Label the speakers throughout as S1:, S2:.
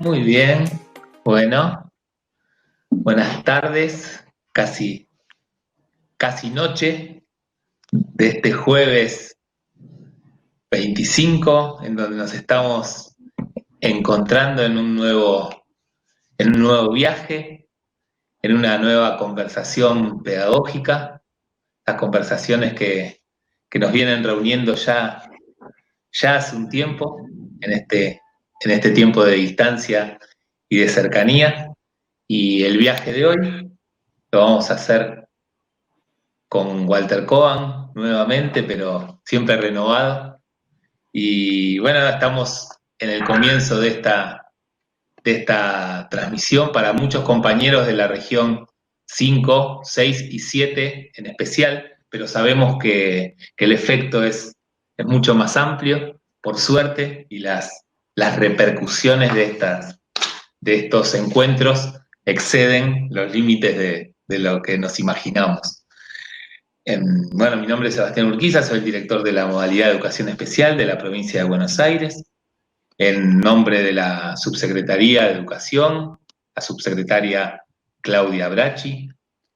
S1: Muy bien, bueno, buenas tardes, casi noche de este jueves 25, en donde nos estamos encontrando en un nuevo viaje, en una nueva conversación pedagógica, las conversaciones que nos vienen reuniendo ya hace un tiempo, en este tiempo de distancia y de cercanía, y el viaje de hoy lo vamos a hacer con Walter Cohen nuevamente, pero siempre renovado. Y bueno, estamos en el comienzo de esta transmisión para muchos compañeros de la región 5, 6 y 7 en especial, pero sabemos que el efecto es mucho más amplio, por suerte, y las repercusiones de estos encuentros exceden los límites de lo que nos imaginamos. Bueno, mi nombre es Sebastián Urquiza, soy el director de la modalidad de educación especial de la provincia de Buenos Aires. En nombre de la Subsecretaría de Educación, la subsecretaria Claudia Bracci,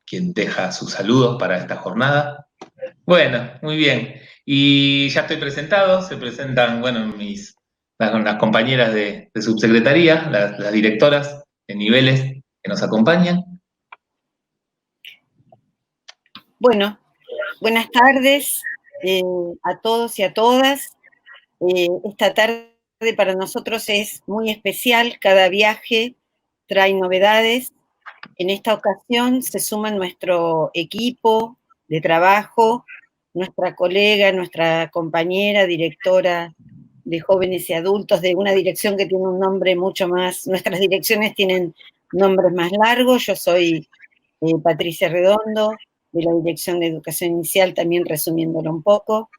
S1: quien deja sus saludos para esta jornada. Bueno, muy bien. Y ya estoy presentado, se presentan, bueno, las compañeras de subsecretaría, las directoras de niveles que nos acompañan.
S2: Bueno, buenas tardes a todos y a todas. Esta tarde para nosotros es muy especial, cada viaje trae novedades. En esta ocasión se suma nuestro equipo de trabajo, nuestra colega, nuestra compañera, directora de jóvenes y adultos, de una dirección que tiene un nombre mucho más, nuestras direcciones tienen nombres más largos. Yo soy Patricia Redondo, de la Dirección de Educación Inicial, también resumiéndolo un poco,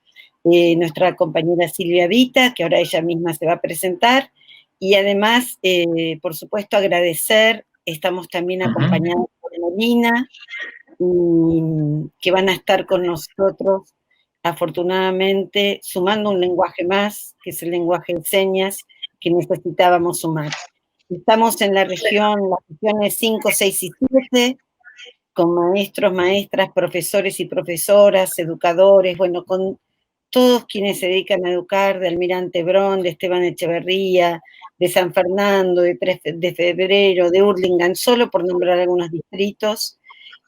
S2: nuestra compañera Silvia Vita, que ahora ella misma se va a presentar, y además, por supuesto, agradecer, estamos también acompañados por Molina, que van a estar con nosotros, afortunadamente, sumando un lenguaje más, que es el lenguaje de señas, que necesitábamos sumar. Estamos en las regiones 5, 6 y 7, con maestros, maestras, profesores y profesoras, educadores, bueno, con todos quienes se dedican a educar, de Almirante Brown, de Esteban Echeverría, de San Fernando, de 3 de febrero, de Hurlingham, solo por nombrar algunos distritos,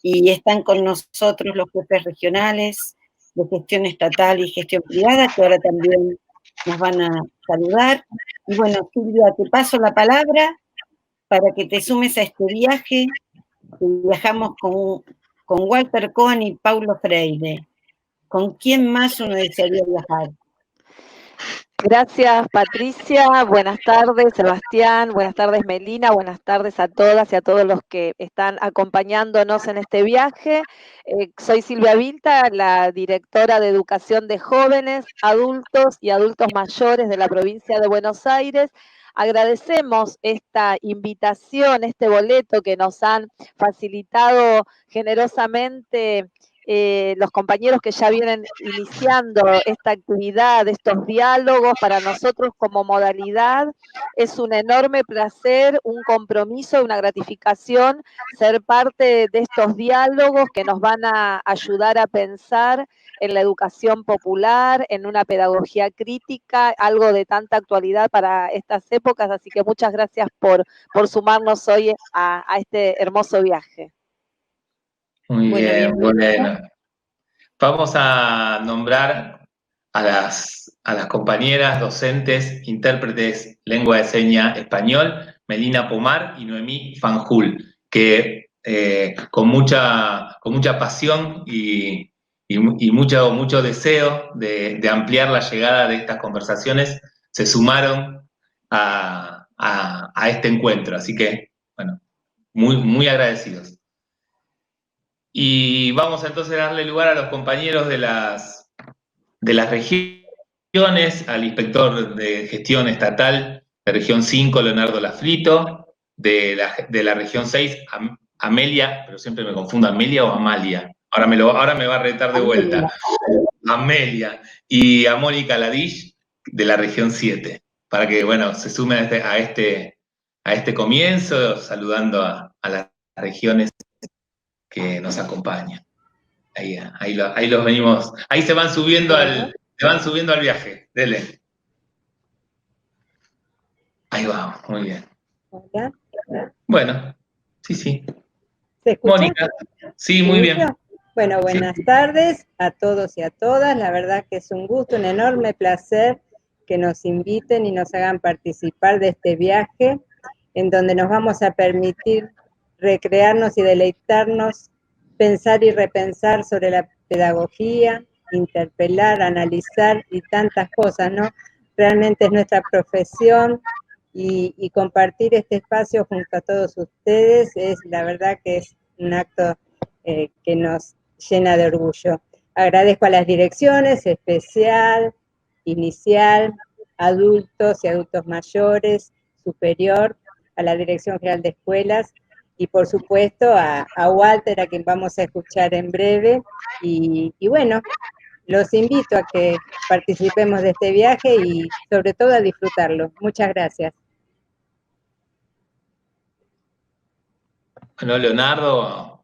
S2: y están con nosotros los jefes regionales de gestión estatal y gestión privada, que ahora también nos van a saludar. Y bueno, Silvia, te paso la palabra para que te sumes a este viaje. Viajamos con Walter Cohen y Paulo Freire. ¿Con quién más uno desearía viajar?
S3: Gracias, Patricia. Buenas tardes, Sebastián. Buenas tardes, Melina. Buenas tardes a todas y a todos los que están acompañándonos en este viaje. Soy Silvia Vilta, la directora de Educación de Jóvenes, Adultos y Adultos Mayores de la provincia de Buenos Aires. Agradecemos esta invitación, este boleto que nos han facilitado generosamente los compañeros que ya vienen iniciando esta actividad, estos diálogos. Para nosotros como modalidad es un enorme placer, un compromiso, una gratificación ser parte de estos diálogos que nos van a ayudar a pensar en la educación popular, en una pedagogía crítica, algo de tanta actualidad para estas épocas, así que muchas gracias por sumarnos hoy a este hermoso viaje.
S1: Muy bien, bueno. Vamos a nombrar a las compañeras docentes, intérpretes, lengua de seña español, Melina Pomar y Noemí Fanjul, que con mucha pasión y mucho deseo de ampliar la llegada de estas conversaciones, se sumaron a este encuentro. Así que, bueno, muy agradecidos. Y vamos entonces a darle lugar a los compañeros de las regiones, al inspector de gestión estatal de región 5, Leonardo Lafrito, de la región 6, Amelia, pero siempre me confundo, Amelia o Amalia, ahora me va a retar de vuelta, Amelia, y a Mónica Ladish, de la región 7, para que, bueno, se sumen a este comienzo, saludando a las regiones que nos acompañan. Ahí los venimos, ahí se van subiendo al viaje. Dele. Ahí vamos, muy bien.
S4: Hola.
S1: Bueno, sí.
S4: ¿Se escucha?
S1: Mónica, sí, muy bien.
S4: Bueno, buenas tardes a todos y a todas. La verdad que es un gusto, un enorme placer que nos inviten y nos hagan participar de este viaje en donde nos vamos a permitir recrearnos y deleitarnos, pensar y repensar sobre la pedagogía, interpelar, analizar y tantas cosas, ¿no? Realmente es nuestra profesión y compartir este espacio junto a todos ustedes es, la verdad que es un acto que nos llena de orgullo. Agradezco a las direcciones, especial, inicial, adultos y adultos mayores, superior, a la Dirección General de Escuelas y por supuesto a Walter, a quien vamos a escuchar en breve. Y bueno, los invito a que participemos de este viaje y sobre todo a disfrutarlo. Muchas gracias.
S1: Bueno, Leonardo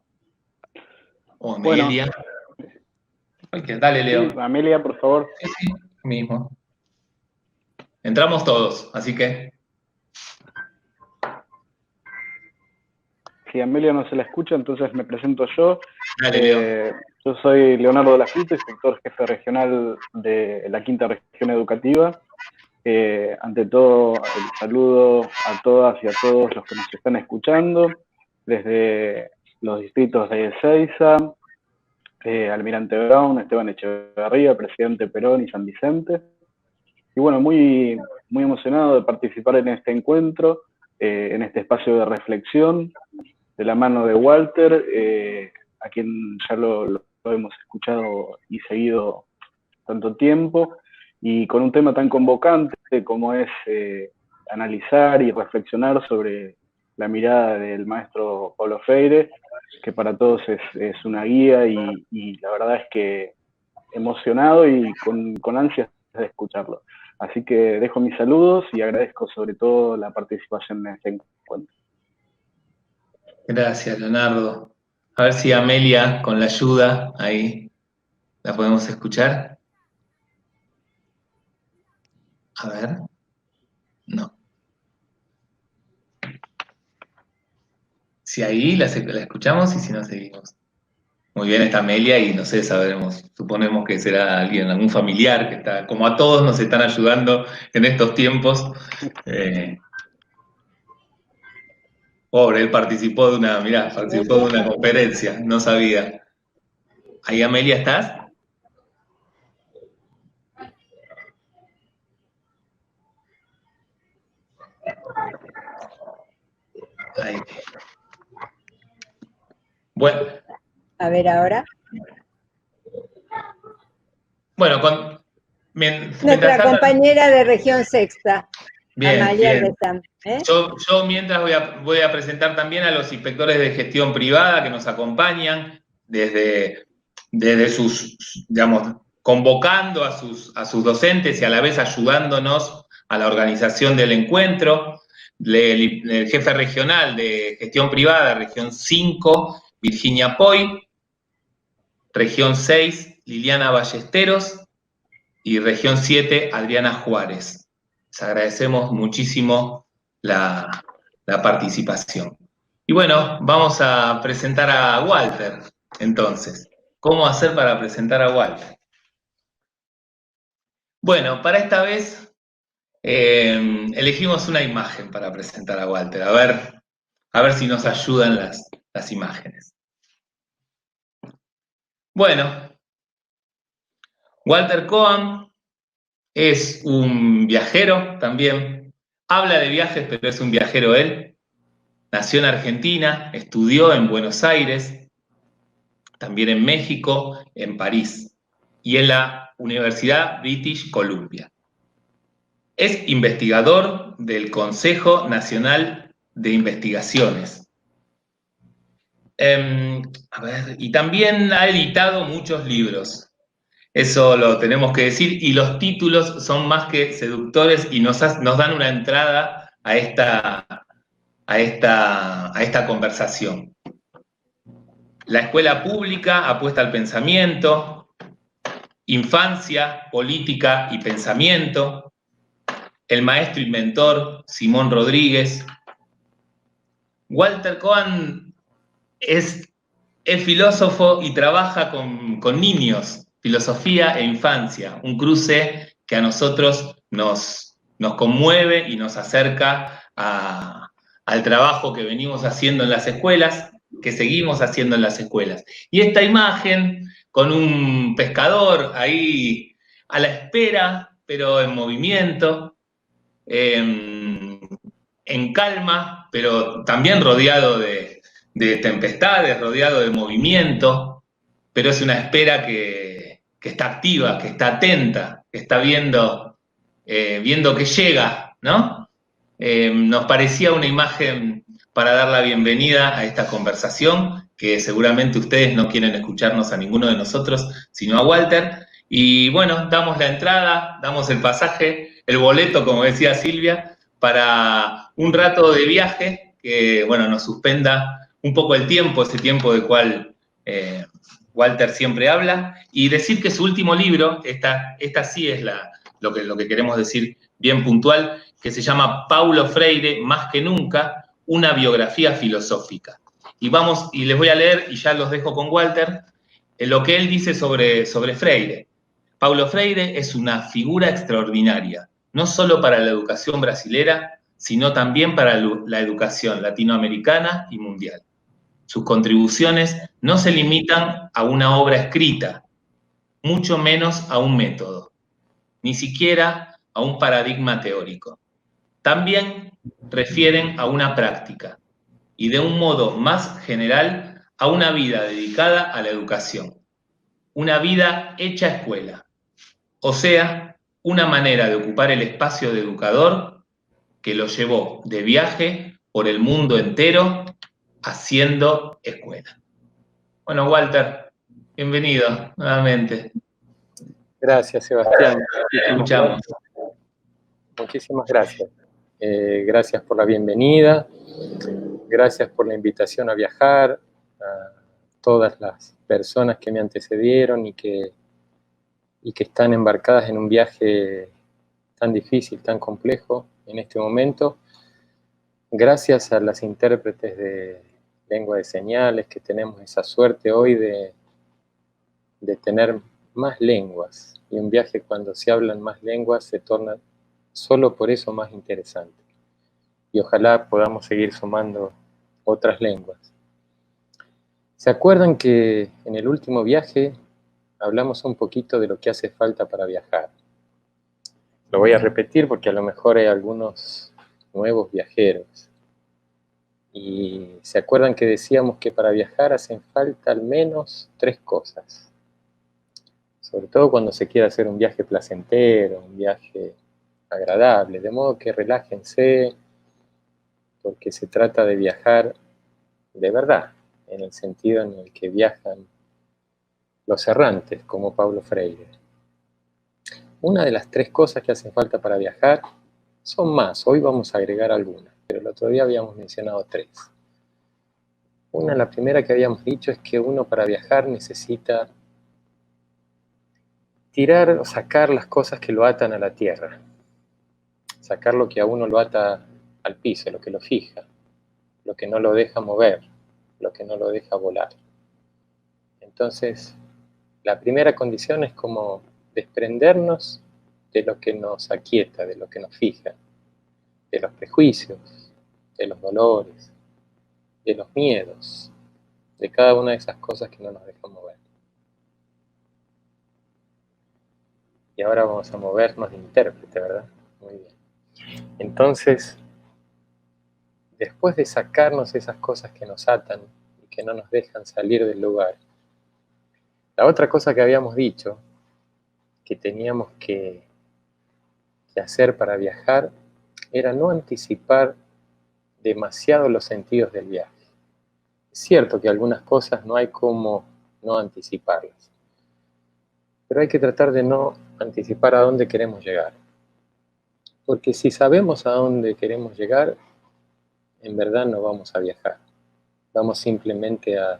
S1: o Amelia. Bueno. Dale, Leo.
S5: Sí, Amelia, por favor.
S1: Sí, mismo. Entramos todos, así que...
S5: Si Amelia no se la escucha, entonces me presento yo.
S1: Dale, Leo.
S5: Yo soy Leonardo de la Fruta, inspector jefe regional de la Quinta Región Educativa. Ante todo, el saludo a todas y a todos los que nos están escuchando, desde los distritos de Ezeiza, Almirante Brown, Esteban Echeverría, Presidente Perón y San Vicente. Y bueno, muy emocionado de participar en este encuentro, en este espacio de reflexión, de la mano de Walter, a quien ya lo hemos escuchado y seguido tanto tiempo, y con un tema tan convocante como es analizar y reflexionar sobre la mirada del maestro Paulo Freire, que para todos es una guía y la verdad es que emocionado y con ansias de escucharlo. Así que dejo mis saludos y agradezco sobre todo la participación en este encuentro.
S1: Gracias, Leonardo. A ver si Amelia, con la ayuda, ahí, ¿la podemos escuchar? A ver. No. Si ahí la escuchamos y si no, seguimos. Muy bien, está Amelia y no sé, suponemos que será alguien, algún familiar que está, como a todos nos están ayudando en estos tiempos. Pobre, él participó de una conferencia, no sabía. ¿Ahí, Amelia, estás? Ahí. Bueno.
S4: A ver ahora.
S1: Bueno,
S4: nuestra compañera de Región Sexta, Amalia
S1: bien.
S4: Rezán, ¿eh?
S1: Yo mientras voy a presentar también a los inspectores de gestión privada que nos acompañan desde sus, digamos, convocando a sus docentes y a la vez ayudándonos a la organización del encuentro. El jefe regional de gestión privada, región 5, Virginia Poi, región 6, Liliana Ballesteros, y región 7, Adriana Juárez. Les agradecemos muchísimo la participación. Y bueno, vamos a presentar a Walter, entonces. ¿Cómo hacer para presentar a Walter? Bueno, para esta vez elegimos una imagen para presentar a Walter. A ver si nos ayudan las imágenes. Bueno, Walter Cohen es un viajero también. Habla de viajes, pero es un viajero él. Nació en Argentina, estudió en Buenos Aires, también en México, en París y en la Universidad British Columbia. Es investigador del Consejo Nacional de Investigaciones. Y también ha editado muchos libros. Eso lo tenemos que decir, y los títulos son más que seductores y nos dan una entrada a a esta conversación. La escuela pública apuesta al pensamiento, infancia, política y pensamiento. El maestro inventor Simón Rodríguez. Walter Cohen es filósofo y trabaja con niños, filosofía e infancia, un cruce que a nosotros nos conmueve y nos acerca al trabajo que venimos haciendo en las escuelas, que seguimos haciendo en las escuelas. Y esta imagen con un pescador ahí a la espera, pero en movimiento, en calma, pero también rodeado de tempestades, rodeado de movimiento, pero es una espera que está activa, que está atenta, que está viendo que llega, ¿no? Nos parecía una imagen para dar la bienvenida a esta conversación, que seguramente ustedes no quieren escucharnos a ninguno de nosotros, sino a Walter. Y bueno, damos la entrada, damos el pasaje, el boleto, como decía Silvia, para un rato de viaje que, bueno, nos suspenda un poco el tiempo, ese tiempo del cual Walter siempre habla, y decir que su último libro, esta sí es lo que queremos decir bien puntual, que se llama Paulo Freire, Más que nunca, una biografía filosófica. Y les voy a leer, y ya los dejo con Walter, lo que él dice sobre Freire. Paulo Freire es una figura extraordinaria, no solo para la educación brasilera, sino también para la educación latinoamericana y mundial. Sus contribuciones no se limitan a una obra escrita, mucho menos a un método, ni siquiera a un paradigma teórico. También refieren a una práctica y de un modo más general a una vida dedicada a la educación, una vida hecha escuela, o sea, una manera de ocupar el espacio de educador que lo llevó de viaje por el mundo entero haciendo escuela. Bueno, Walter, bienvenido nuevamente.
S6: Gracias, Sebastián.
S1: Escuchamos.
S6: Muchísimas gracias. Gracias por la bienvenida, gracias por la invitación a viajar, a todas las personas que me antecedieron y que están embarcadas en un viaje tan difícil, tan complejo en este momento. Gracias a las intérpretes de lengua de señales, que tenemos esa suerte hoy de tener más lenguas. Y un viaje, cuando se hablan más lenguas, se torna solo por eso más interesante. Y ojalá podamos seguir sumando otras lenguas. ¿Se acuerdan que en el último viaje hablamos un poquito de lo que hace falta para viajar? Lo voy a repetir porque a lo mejor hay algunos nuevos viajeros. Y se acuerdan que decíamos que para viajar hacen falta al menos 3 cosas. Sobre todo cuando se quiere hacer un viaje placentero, un viaje agradable, de modo que relájense, porque se trata de viajar de verdad, en el sentido en el que viajan los errantes, como Paulo Freire. Una de las 3 cosas que hacen falta para viajar son más, hoy vamos a agregar algunas, pero el otro día habíamos mencionado 3. La primera que habíamos dicho es que uno para viajar necesita tirar o sacar las cosas que lo atan a la tierra, sacar lo que a uno lo ata al piso, lo que lo fija, lo que no lo deja mover, lo que no lo deja volar. Entonces, la primera condición es como desprendernos de lo que nos aquieta, de lo que nos fija, de los prejuicios, de los dolores, de los miedos, de cada una de esas cosas que no nos dejan mover. Y ahora vamos a movernos de intérprete, ¿verdad? Muy bien. Entonces, después de sacarnos esas cosas que nos atan y que no nos dejan salir del lugar, la otra cosa que habíamos dicho, que teníamos que hacer para viajar, era no anticipar demasiado los sentidos del viaje. Es cierto que algunas cosas no hay como no anticiparlas, pero hay que tratar de no anticipar a dónde queremos llegar. Porque si sabemos a dónde queremos llegar, en verdad no vamos a viajar. Vamos simplemente a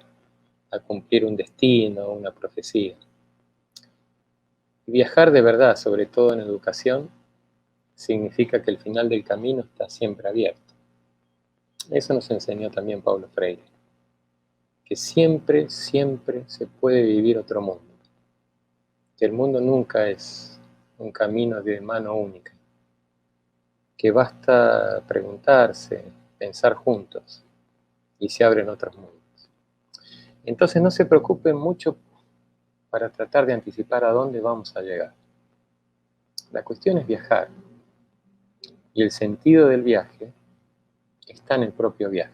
S6: cumplir un destino, una profecía. Viajar de verdad, sobre todo en educación, significa que el final del camino está siempre abierto. Eso nos enseñó también Paulo Freire, que siempre, siempre se puede vivir otro mundo, que el mundo nunca es un camino de mano única, que basta preguntarse, pensar juntos y se abren otros mundos. Entonces no se preocupen mucho para tratar de anticipar a dónde vamos a llegar. La cuestión es viajar, y el sentido del viaje está en el propio viaje.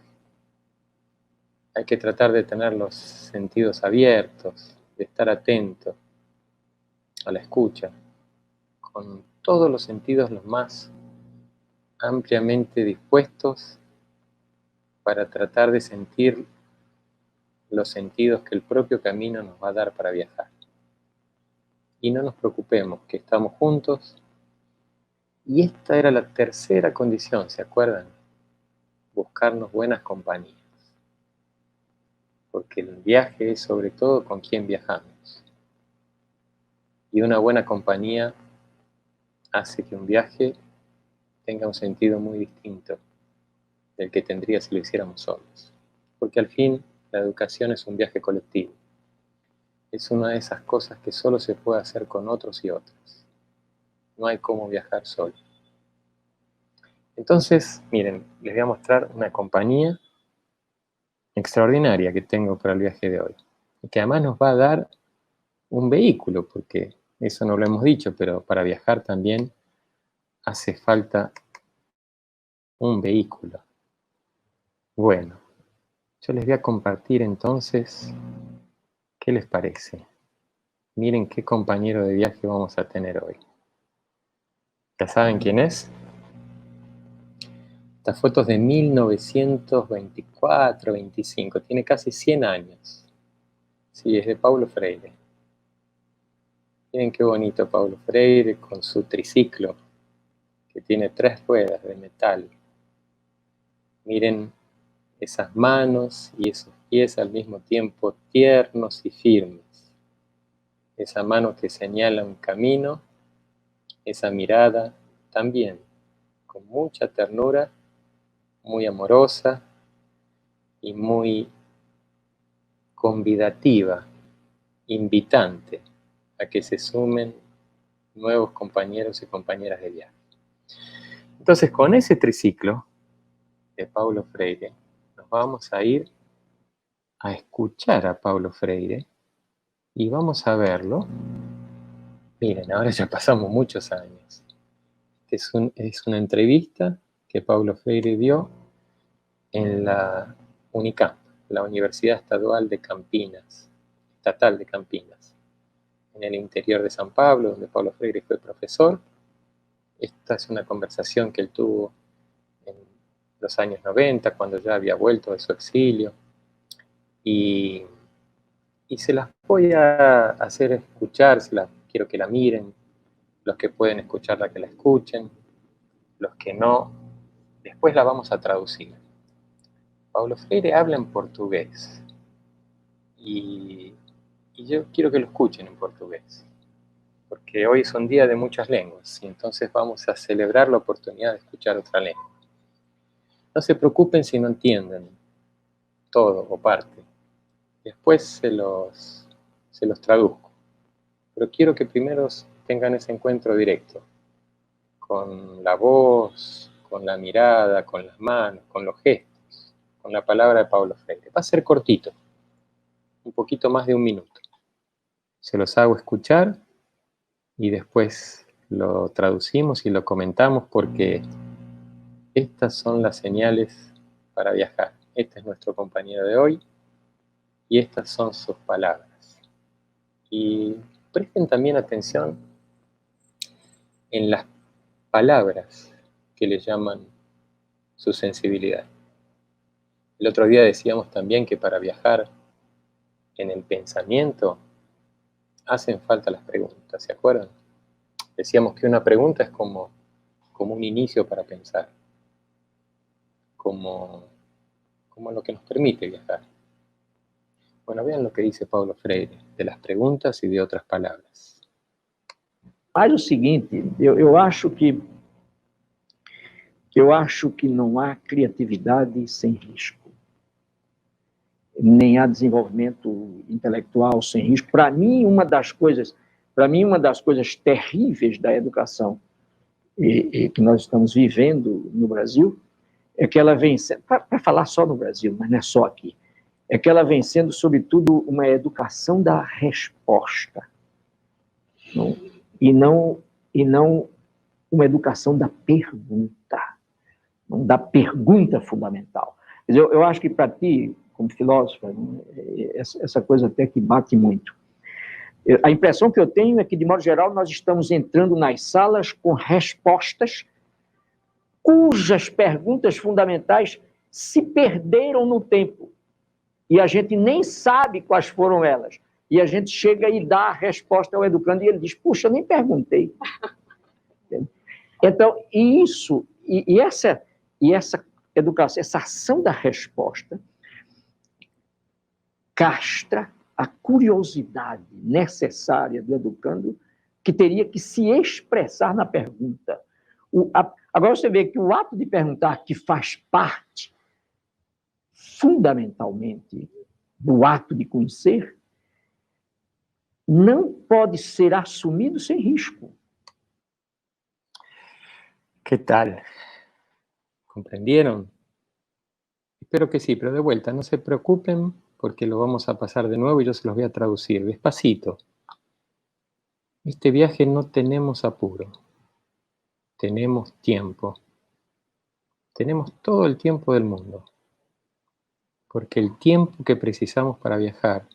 S6: Hay que tratar de tener los sentidos abiertos, de estar atento a la escucha, con todos los sentidos los más ampliamente dispuestos para tratar de sentir los sentidos que el propio camino nos va a dar para viajar. Y no nos preocupemos, que estamos juntos. Y esta era la tercera condición, ¿se acuerdan? Buscarnos buenas compañías. Porque el viaje es sobre todo con quién viajamos. Y una buena compañía hace que un viaje tenga un sentido muy distinto del que tendría si lo hiciéramos solos. Porque al fin la educación es un viaje colectivo. Es una de esas cosas que solo se puede hacer con otros y otras. No hay cómo viajar solo. Entonces, miren, les voy a mostrar una compañía extraordinaria que tengo para el viaje de hoy. Y que además nos va a dar un vehículo, porque eso no lo hemos dicho, pero para viajar también hace falta un vehículo. Bueno, yo les voy a compartir entonces, ¿qué les parece? Miren qué compañero de viaje vamos a tener hoy. ¿Ya saben quién es? Esta foto es de 1924-25, tiene casi 100 años. Sí, es de Paulo Freire. Miren qué bonito Paulo Freire con su triciclo, que tiene 3 ruedas de metal. Miren esas manos y esos pies al mismo tiempo tiernos y firmes. Esa mano que señala un camino, esa mirada también con mucha ternura, muy amorosa y muy convidativa, invitante a que se sumen nuevos compañeros y compañeras de viaje. Entonces, con ese triciclo de Paulo Freire, nos vamos a ir a escuchar a Paulo Freire y vamos a verlo. Miren, ahora ya pasamos muchos años. Es una entrevista que Paulo Freire dio en la UNICAMP, la Universidad Estatal de Campinas, en el interior de San Pablo, donde Paulo Freire fue profesor. Esta es una conversación que él tuvo en los años 90, cuando ya había vuelto de su exilio. Y se las voy a hacer escuchar, quiero que la miren, los que pueden escucharla que la escuchen, los que no, después la vamos a traducir. Paulo Freire habla en portugués y yo quiero que lo escuchen en portugués, porque hoy es un día de muchas lenguas y entonces vamos a celebrar la oportunidad de escuchar otra lengua. No se preocupen si no entienden todo o parte, después se los traduzco, pero quiero que primero tengan ese encuentro directo con la voz, con la mirada, con las manos, con los gestos, con la palabra de Paulo Freire. Va a ser cortito, un poquito más de 1 minuto. Se los hago escuchar y después lo traducimos y lo comentamos, porque estas son las señales para viajar. Este es nuestro compañero de hoy y estas son sus palabras. Y presten también atención en las palabras que le llaman su sensibilidad. El otro día decíamos también que para viajar en el pensamiento hacen falta las preguntas, ¿se acuerdan? Decíamos que una pregunta es como un inicio para pensar, como lo que nos permite viajar. Bueno, vean lo que dice Paulo Freire, de las preguntas y de otras palabras.
S7: Mas o seguinte, eu acho que não há criatividade sem risco, nem há desenvolvimento intelectual sem risco. Para mim, uma das coisas terríveis da educação e que nós estamos vivendo no Brasil é que ela vem sendo, para falar só no Brasil, mas não é só aqui, é que ela vem sendo, sobretudo, uma educação da resposta, e não uma educação da pergunta, da pergunta fundamental. Eu acho que para ti, como filósofa, essa coisa até que bate muito. A impressão que eu tenho é que, de modo geral, nós estamos entrando nas salas com respostas cujas perguntas fundamentais se perderam no tempo. E a gente nem sabe quais foram elas. E a gente chega e dá a resposta ao educando e ele diz, puxa, eu nem perguntei. Então, essa educação, essa ação da resposta castra a curiosidade necessária do educando, que teria que se expressar na pergunta. Agora você vê que o ato de perguntar, que faz parte fundamentalmente do ato de conhecer, não pode ser assumido sem risco.
S6: ¿Qué tal? ¿Comprendieron? Espero que sí, pero de vuelta, no se preocupen porque lo vamos a pasar de nuevo y yo se los voy a traducir despacito. Este viaje no tenemos apuro, tenemos tiempo, tenemos todo el tiempo del mundo, porque el tiempo que precisamos para viajar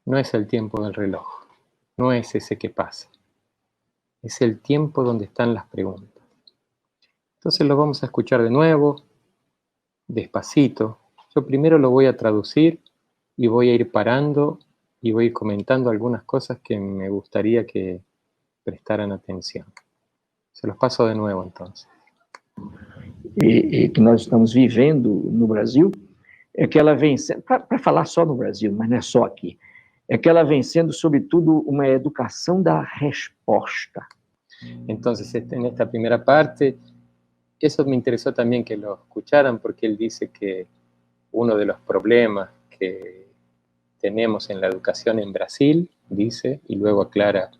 S6: no es el tiempo del reloj, no es ese que pasa, es el tiempo donde están las preguntas. Entonces lo vamos a escuchar de nuevo, despacito. Yo primero lo voy a traducir y voy a ir parando y voy a ir comentando algunas cosas que me gustaría que prestaran atención. Se los paso de nuevo entonces.
S7: E que nós estamos vivendo no Brasil, é que ela vem sendo, para falar só no Brasil, mas não é só aqui, é que ela vem sendo, sobretudo, uma educação da resposta.
S6: Entonces, en esta primera parte, eso me interesó también que lo escucharan, porque él dice que uno de los problemas que tenemos en la educación en Brasil, dice, y luego aclara,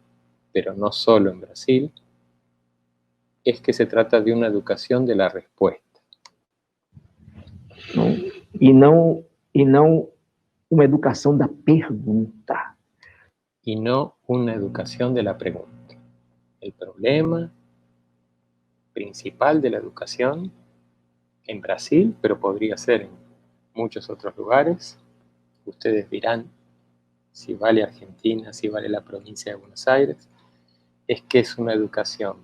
S6: pero no solo en Brasil, es que se trata de una educación de la respuesta.
S7: E não uma educação da pergunta.
S6: Y no una educación de la pregunta. El problema principal de la educación en Brasil, pero podría ser en muchos otros lugares, ustedes dirán si vale Argentina, si vale la provincia de Buenos Aires, es que es una educación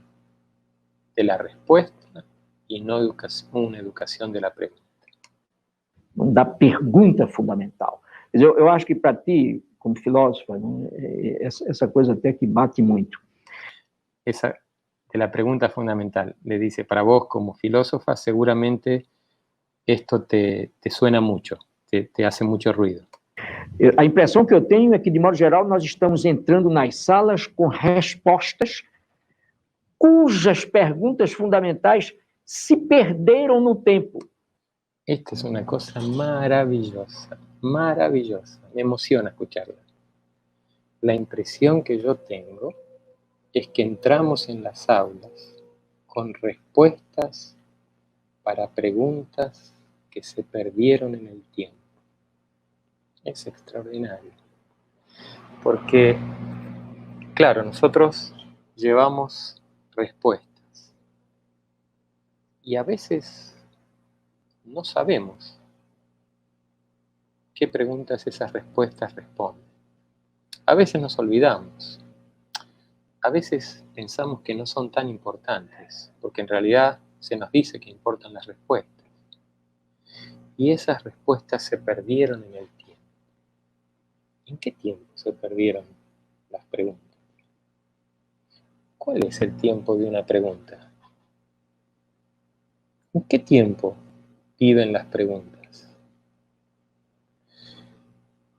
S6: de la respuesta y no una educación de la pregunta.
S7: Da pergunta fundamental. Eu acho que para ti, como filósofa, essa coisa até que bate muito.
S6: Esa de la pregunta fundamental, le dice, para vos como filósofa, seguramente esto te suena mucho, te hace mucho ruido.
S7: A impressão que eu tenho é que, de modo geral, nós estamos entrando nas salas com respostas cujas perguntas fundamentais se perderam no tempo.
S6: Esta es una cosa maravillosa, maravillosa. Me emociona escucharla. La impresión que yo tengo es que entramos en las aulas con respuestas para preguntas que se perdieron en el tiempo. Es extraordinario. Porque, claro, nosotros llevamos respuestas y a veces no sabemos qué preguntas esas respuestas responden. A veces nos olvidamos. A veces pensamos que no son tan importantes, porque en realidad se nos dice que importan las respuestas. Y esas respuestas se perdieron en el tiempo. ¿En qué tiempo se perdieron las preguntas? ¿Cuál es el tiempo de una pregunta? ¿En qué tiempo pido en las preguntas.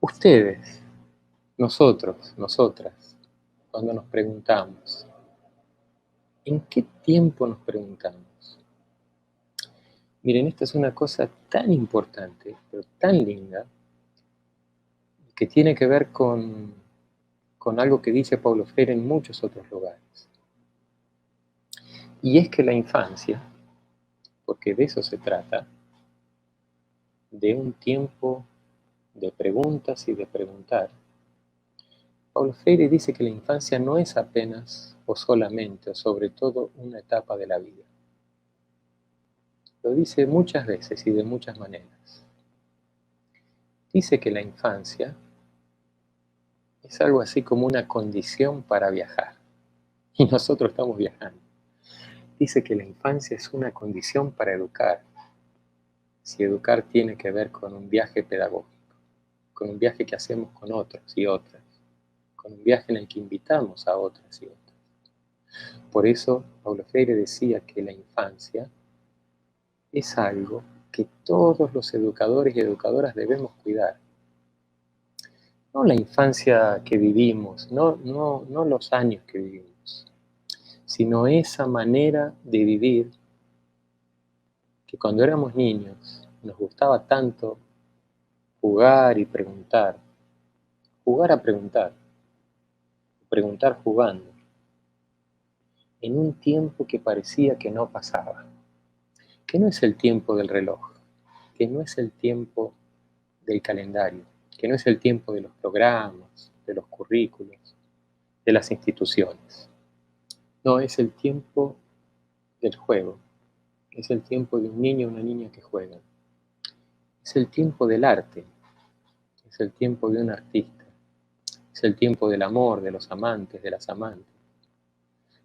S6: Ustedes, nosotros, nosotras, cuando nos preguntamos, ¿en qué tiempo nos preguntamos? Miren, esta es una cosa tan importante, pero tan linda, que tiene que ver con algo que dice Paulo Freire en muchos otros lugares. Y es que la infancia, porque de eso se trata, de un tiempo de preguntas y de preguntar. Paulo Freire dice que la infancia no es apenas o solamente o sobre todo una etapa de la vida. Lo dice muchas veces y de muchas maneras. Dice que la infancia es algo así como una condición para viajar. Y nosotros estamos viajando. Dice que la infancia es una condición para educar. Si educar tiene que ver con un viaje pedagógico, con un viaje que hacemos con otros y otras, con un viaje en el que invitamos a otras y otras. Por eso Paulo Freire decía que la infancia es algo que todos los educadores y educadoras debemos cuidar. No la infancia que vivimos, no los años que vivimos, sino esa manera de vivir que cuando éramos niños nos gustaba tanto jugar y preguntar, jugar a preguntar, preguntar jugando, en un tiempo que parecía que no pasaba, que no es el tiempo del reloj, que no es el tiempo del calendario, que no es el tiempo de los programas, de los currículos, de las instituciones. No, es el tiempo del juego, es el tiempo de un niño o una niña que juegan. Es el tiempo del arte, es el tiempo de un artista, es el tiempo del amor, de los amantes, de las amantes.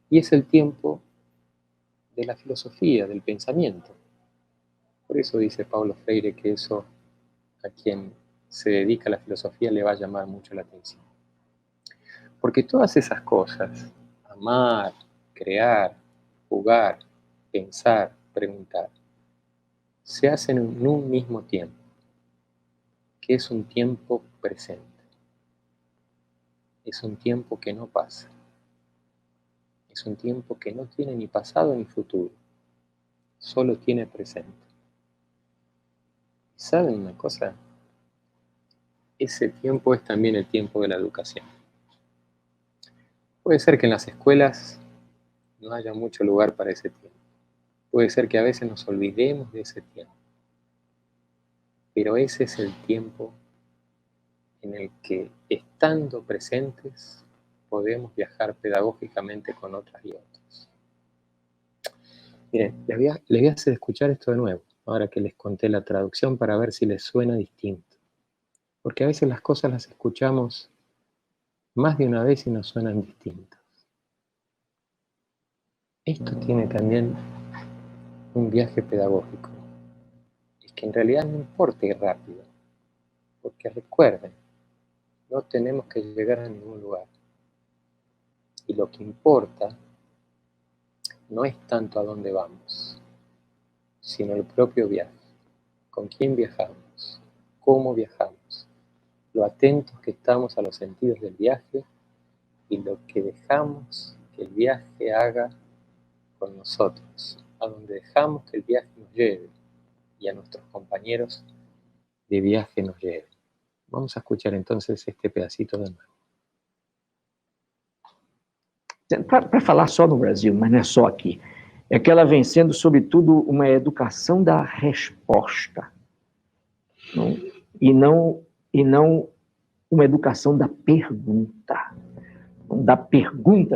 S6: Y es el tiempo de la filosofía, del pensamiento. Por eso dice Paulo Freire que eso a quien se dedica a la filosofía le va a llamar mucho la atención. Porque todas esas cosas, amar, crear, jugar, pensar, preguntar, se hacen en un mismo tiempo, que es un tiempo presente. Es un tiempo que no pasa. Es un tiempo que no tiene ni pasado ni futuro, solo tiene presente. ¿Saben una cosa? Ese tiempo es también el tiempo de la educación. Puede ser que en las escuelas no haya mucho lugar para ese tiempo. Puede ser que a veces nos olvidemos de ese tiempo. Pero ese es el tiempo en el que, estando presentes, podemos viajar pedagógicamente con otras y otros. Miren, les voy a hacer escuchar esto de nuevo, ahora que les conté la traducción, para ver si les suena distinto. Porque a veces las cosas las escuchamos más de una vez y nos suenan distintas. Esto tiene también un viaje pedagógico. Es que en realidad no importa ir rápido, porque recuerden, no tenemos que llegar a ningún lugar. Y lo que importa no es tanto a dónde vamos, sino el propio viaje. Con quién viajamos, cómo viajamos, lo atentos que estamos a los sentidos del viaje y lo que dejamos que el viaje haga con nosotros, a donde dejamos que el viaje nos lleve y a nuestros compañeros de viaje nos lleve. Vamos a escuchar entonces este pedacito de nuevo.
S7: Para falar só no Brasil, mas não é só aqui, é que ela vem sendo, sobretudo, uma educação da resposta, e não uma educação da pergunta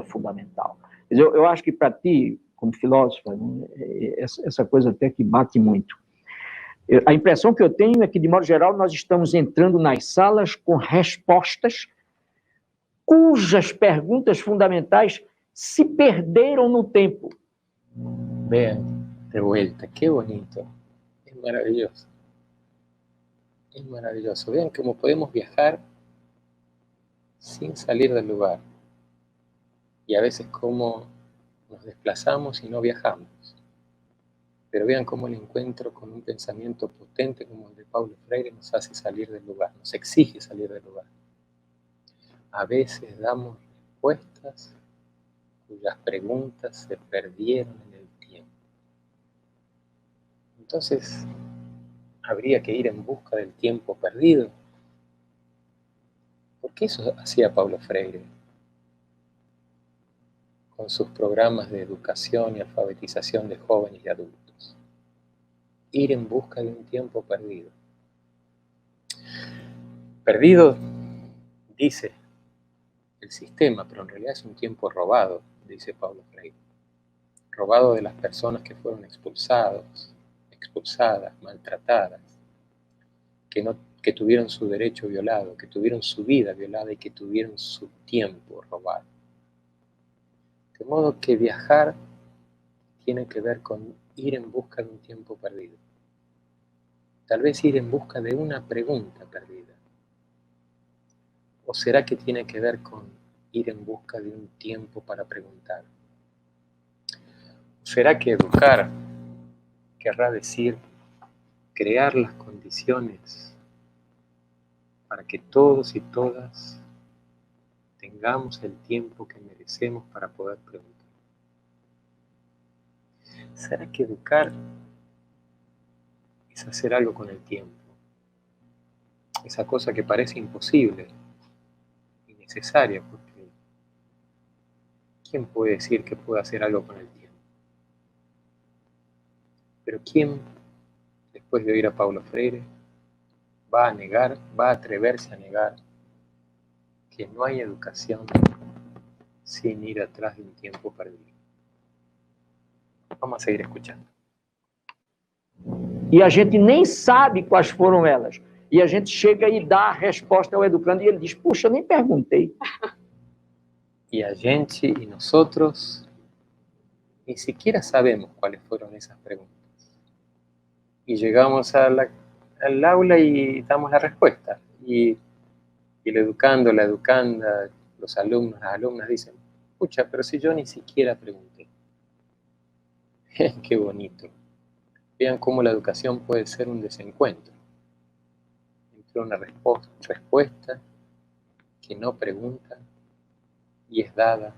S7: fundamental. Eu acho que para ti, como filósofa, essa coisa até que bate muito. A impressão que eu tenho é que, de modo geral, nós estamos entrando nas salas com respostas cujas perguntas fundamentais se perderam no tempo.
S6: Vean, de vuelta, qué bonito. Es maravilloso. Es maravilloso. Vean cómo podemos viajar sin salir del lugar. Y a veces cómo nos desplazamos y no viajamos. Pero vean cómo el encuentro con un pensamiento potente como el de Paulo Freire nos hace salir del lugar, nos exige salir del lugar. A veces damos respuestas cuyas preguntas se perdieron en el tiempo. Entonces, habría que ir en busca del tiempo perdido. Porque eso hacía Paulo Freire con sus programas de educación y alfabetización de jóvenes y adultos. Ir en busca de un tiempo perdido. Perdido, dice el sistema, pero en realidad es un tiempo robado, dice Paulo Freire. Robado de las personas que fueron expulsadas, maltratadas, que tuvieron su derecho violado, que tuvieron su vida violada y que tuvieron su tiempo robado. De modo que viajar tiene que ver con ir en busca de un tiempo perdido. Tal vez ir en busca de una pregunta perdida. ¿O será que tiene que ver con ir en busca de un tiempo para preguntar? ¿Será que educar querrá decir crear las condiciones para que todos y todas tengamos el tiempo que merecemos para poder preguntar? ¿Será que educar es hacer algo con el tiempo? Esa cosa que parece imposible y necesaria, porque ¿quién puede decir que puede hacer algo con el tiempo? Pero ¿quién, después de oír a Paulo Freire, va a atreverse a negar que no hay educación sin ir atrás de un tiempo perdido? Vamos a seguir escuchando.
S7: E a gente nem sabe quais foram elas. E a gente chega e dá a resposta ao educando e ele diz, puxa, nem perguntei.
S6: Y a gente y nosotros ni siquiera sabemos cuáles fueron esas preguntas. Y llegamos al aula y damos la respuesta. Y el educando, la educanda, los alumnos, las alumnas dicen, pucha, pero si yo ni siquiera pregunté. Qué bonito. Vean cómo la educación puede ser un desencuentro entre una respuesta que no pregunta y es dada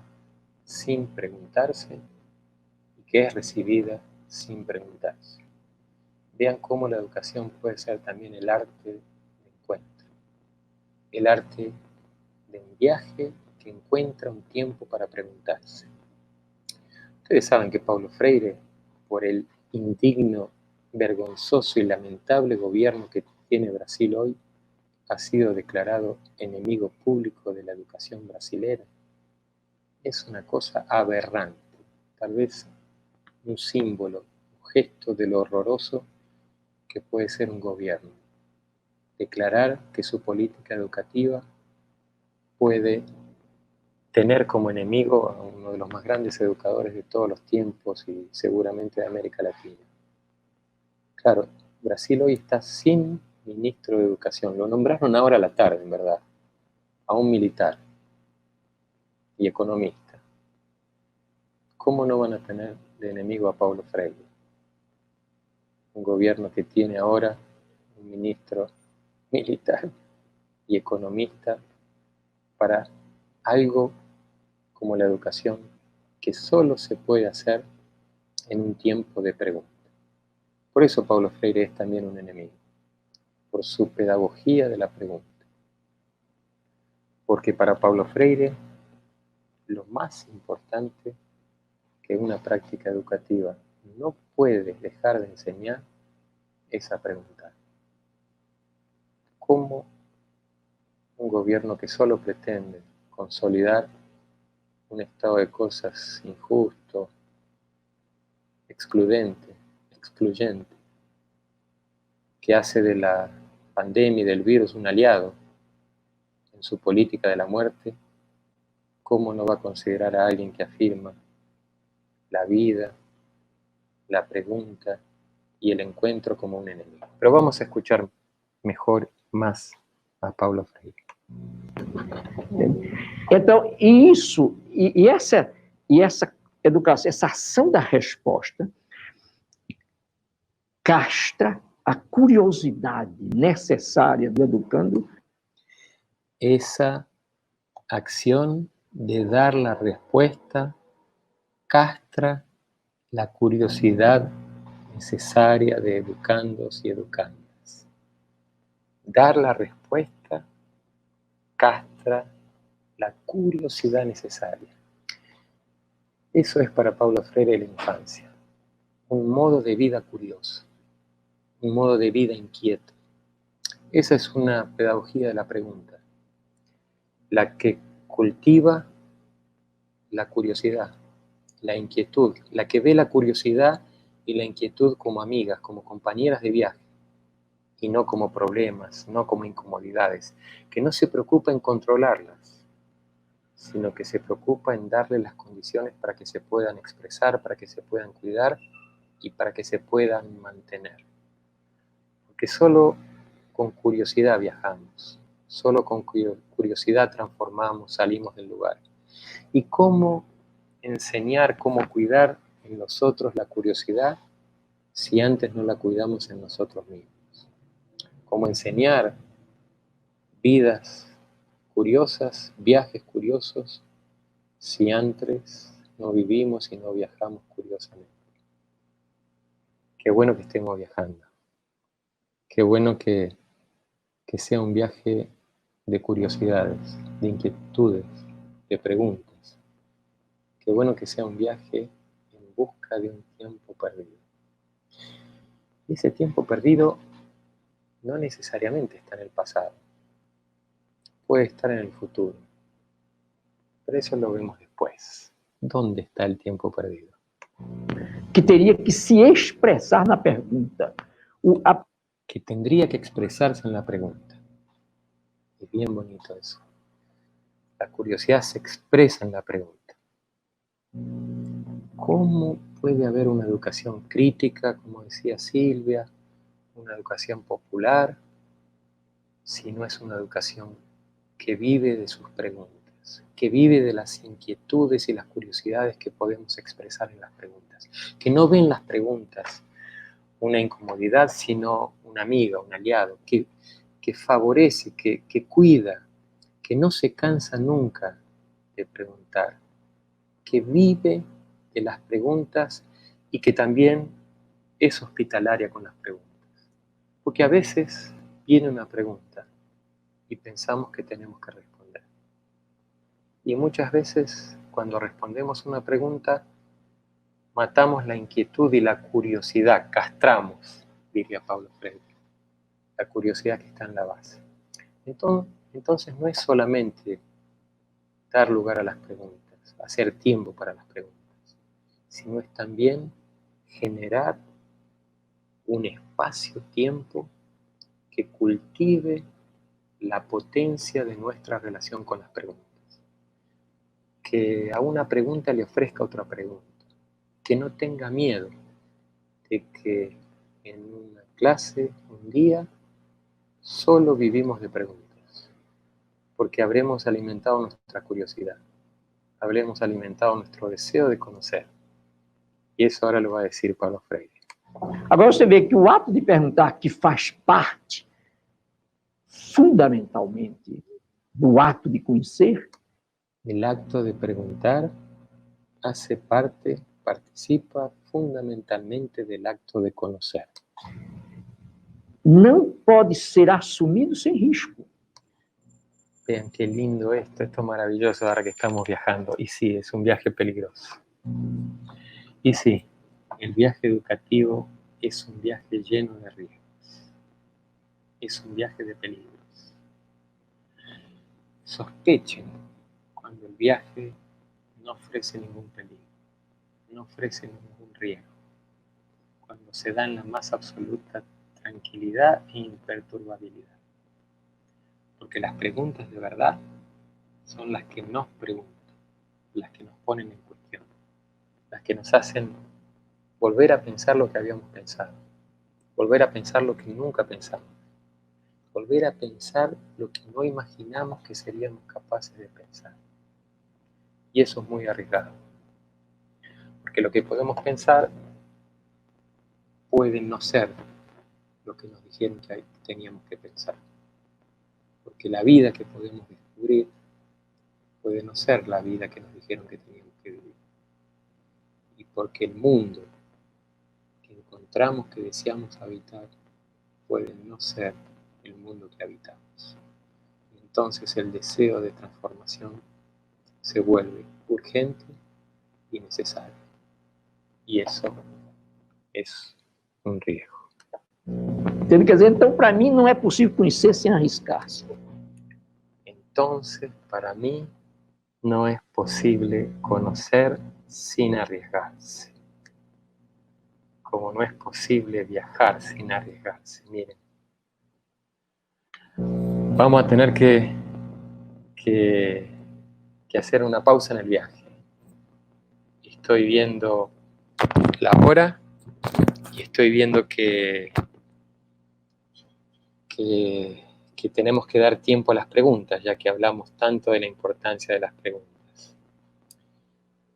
S6: sin preguntarse y que es recibida sin preguntarse. Vean cómo la educación puede ser también el arte de encuentro, el arte de un viaje que encuentra un tiempo para preguntarse. Ustedes saben que Paulo Freire, por el indigno, vergonzoso y lamentable gobierno que tiene Brasil hoy, ha sido declarado enemigo público de la educación brasilera. Es una cosa aberrante, tal vez un símbolo, un gesto de lo horroroso que puede ser un gobierno. Declarar que su política educativa puede tener como enemigo a uno de los más grandes educadores de todos los tiempos y seguramente de América Latina. Claro, Brasil hoy está sin ministro de Educación. Lo nombraron ahora a la tarde, en verdad, a un militar y economista. ¿Cómo no van a tener de enemigo a Paulo Freire? Un gobierno que tiene ahora un ministro militar y economista para algo como la educación que solo se puede hacer en un tiempo de pregunta. Por eso Paulo Freire es también un enemigo, por su pedagogía de la pregunta. Porque para Paulo Freire, lo más importante que una práctica educativa no puede dejar de enseñar es a preguntar. ¿Cómo un gobierno que solo pretende consolidar un estado de cosas injusto, excluyente, que hace de la pandemia y del virus un aliado en su política de la muerte, cómo no va a considerar a alguien que afirma la vida, la pregunta y el encuentro como un enemigo? Pero vamos a escuchar mejor, más a Paulo Freire.
S7: Então, essa educação, essa ação da resposta, castra a curiosidade necessária do educando?
S6: Esa acción de dar la respuesta castra la curiosidad necesaria de educandos y educandas. Dar la respuesta castra la curiosidad necesaria. Eso es para Paulo Freire la infancia, un modo de vida curioso, un modo de vida inquieto. Esa es una pedagogía de la pregunta, la que cultiva la curiosidad, la inquietud, la que ve la curiosidad y la inquietud como amigas, como compañeras de viaje, y no como problemas, no como incomodidades, que no se preocupa en controlarlas, sino que se preocupa en darle las condiciones para que se puedan expresar, para que se puedan cuidar y para que se puedan mantener. Porque solo con curiosidad viajamos, solo con curiosidad transformamos, salimos del lugar. ¿Y cómo enseñar, cómo cuidar en nosotros la curiosidad si antes no la cuidamos en nosotros mismos? ¿Cómo enseñar vidas curiosas, viajes curiosos, si antes no vivimos y no viajamos curiosamente? Qué bueno que estemos viajando. Qué bueno que sea un viaje de curiosidades, de inquietudes, de preguntas. Qué bueno que sea un viaje en busca de un tiempo perdido. Y ese tiempo perdido no necesariamente está en el pasado. Puede estar en el futuro. Pero eso lo vemos después. ¿Dónde está el tiempo perdido?
S7: Que teria que se expressar na pergunta.
S6: Que tendría que expresarse en la pregunta. Es bien bonito eso. La curiosidad se expresa en la pregunta. ¿Cómo puede haber una educación crítica, como decía Silvia, una educación popular, si no es una educación que vive de sus preguntas, que vive de las inquietudes y las curiosidades que podemos expresar en las preguntas, que no ven las preguntas una incomodidad, sino una amiga, un aliado, que favorece, que cuida, que no se cansa nunca de preguntar, que vive de las preguntas y que también es hospitalaria con las preguntas. Porque a veces viene una pregunta y pensamos que tenemos que responder. Y muchas veces cuando respondemos una pregunta, matamos la inquietud y la curiosidad, castramos, diría Paulo Freire, la curiosidad que está en la base. Entonces no es solamente dar lugar a las preguntas, hacer tiempo para las preguntas, sino es también generar un espacio-tiempo que cultive la potencia de nuestra relación con las preguntas. Que a una pregunta le ofrezca otra pregunta. Que no tenga miedo de que en una clase, un día, solo vivimos de preguntas. Porque habremos alimentado nuestra curiosidad. Habremos alimentado nuestro deseo de conocer. E isso ahora lo vai dizer Paulo Freire.
S7: Agora você vê que o ato de perguntar, que faz parte fundamentalmente do ato de conhecer,
S6: el acto de preguntar hace parte, participa fundamentalmente del acto de conocer.
S7: não pode ser assumido sem risco.
S6: Vean qué lindo esto es maravilloso ahora que estamos viajando. Y sí, es un viaje peligroso. Y sí, el viaje educativo es un viaje lleno de riesgos. Es un viaje de peligros. Sospechen cuando el viaje no ofrece ningún peligro, no ofrece ningún riesgo, cuando se da en la más absoluta tranquilidad e imperturbabilidad. Porque las preguntas de verdad son las que nos preguntan, las que nos ponen en cuestión, las que nos hacen volver a pensar lo que habíamos pensado, volver a pensar lo que nunca pensamos, volver a pensar lo que no imaginamos que seríamos capaces de pensar. Y eso es muy arriesgado, porque lo que podemos pensar puede no ser lo que nos dijeron que teníamos que pensar. Porque la vida que podemos descubrir puede no ser la vida que nos dijeron que teníamos que vivir. Y porque el mundo que encontramos que deseamos habitar puede no ser el mundo que habitamos. Entonces el deseo de transformación se vuelve urgente y necesario. Y eso es un riesgo.
S7: Quer dizer, então, para mim, não é possível conhecer sem arriscar-se.
S6: Entonces, para mí, no es posible conocer sin arriesgarse. Como no es posible viajar sin arriesgarse. Miren, vamos a tener que hacer una pausa en el viaje. Estoy viendo la hora y estoy viendo que tenemos que dar tiempo a las preguntas, ya que hablamos tanto de la importancia de las preguntas.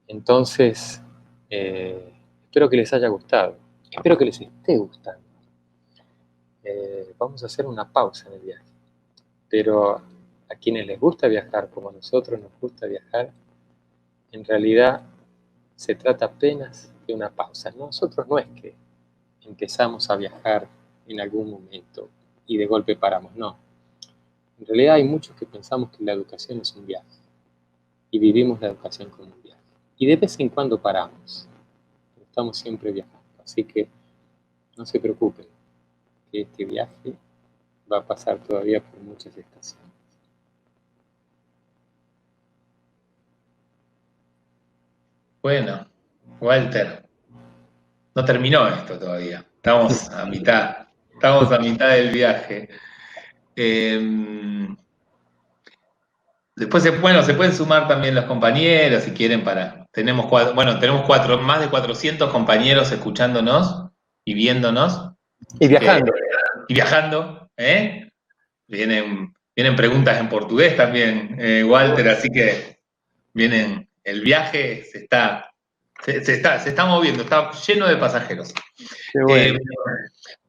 S6: Entonces, espero que les haya gustado, espero que les esté gustando. Vamos a hacer una pausa en el viaje, pero a quienes les gusta viajar, como a nosotros nos gusta viajar, en realidad se trata apenas de una pausa. Nosotros no es que empezamos a viajar en algún momento y de golpe paramos, no. En realidad hay muchos que pensamos que la educación es un viaje y vivimos la educación como un viaje. Y de vez en cuando paramos, pero estamos siempre viajando. Así que no se preocupen, que este viaje va a pasar todavía por muchas estaciones.
S1: Bueno, Walter, no terminó esto todavía. Estamos a mitad del viaje. Después, se pueden sumar también los compañeros si quieren tenemos más de 400 compañeros escuchándonos y viéndonos.
S6: Y viajando.
S1: Y viajando, ¿eh? Vienen preguntas en portugués también, Walter, así que el viaje se está moviendo, está lleno de pasajeros.
S6: Qué bueno.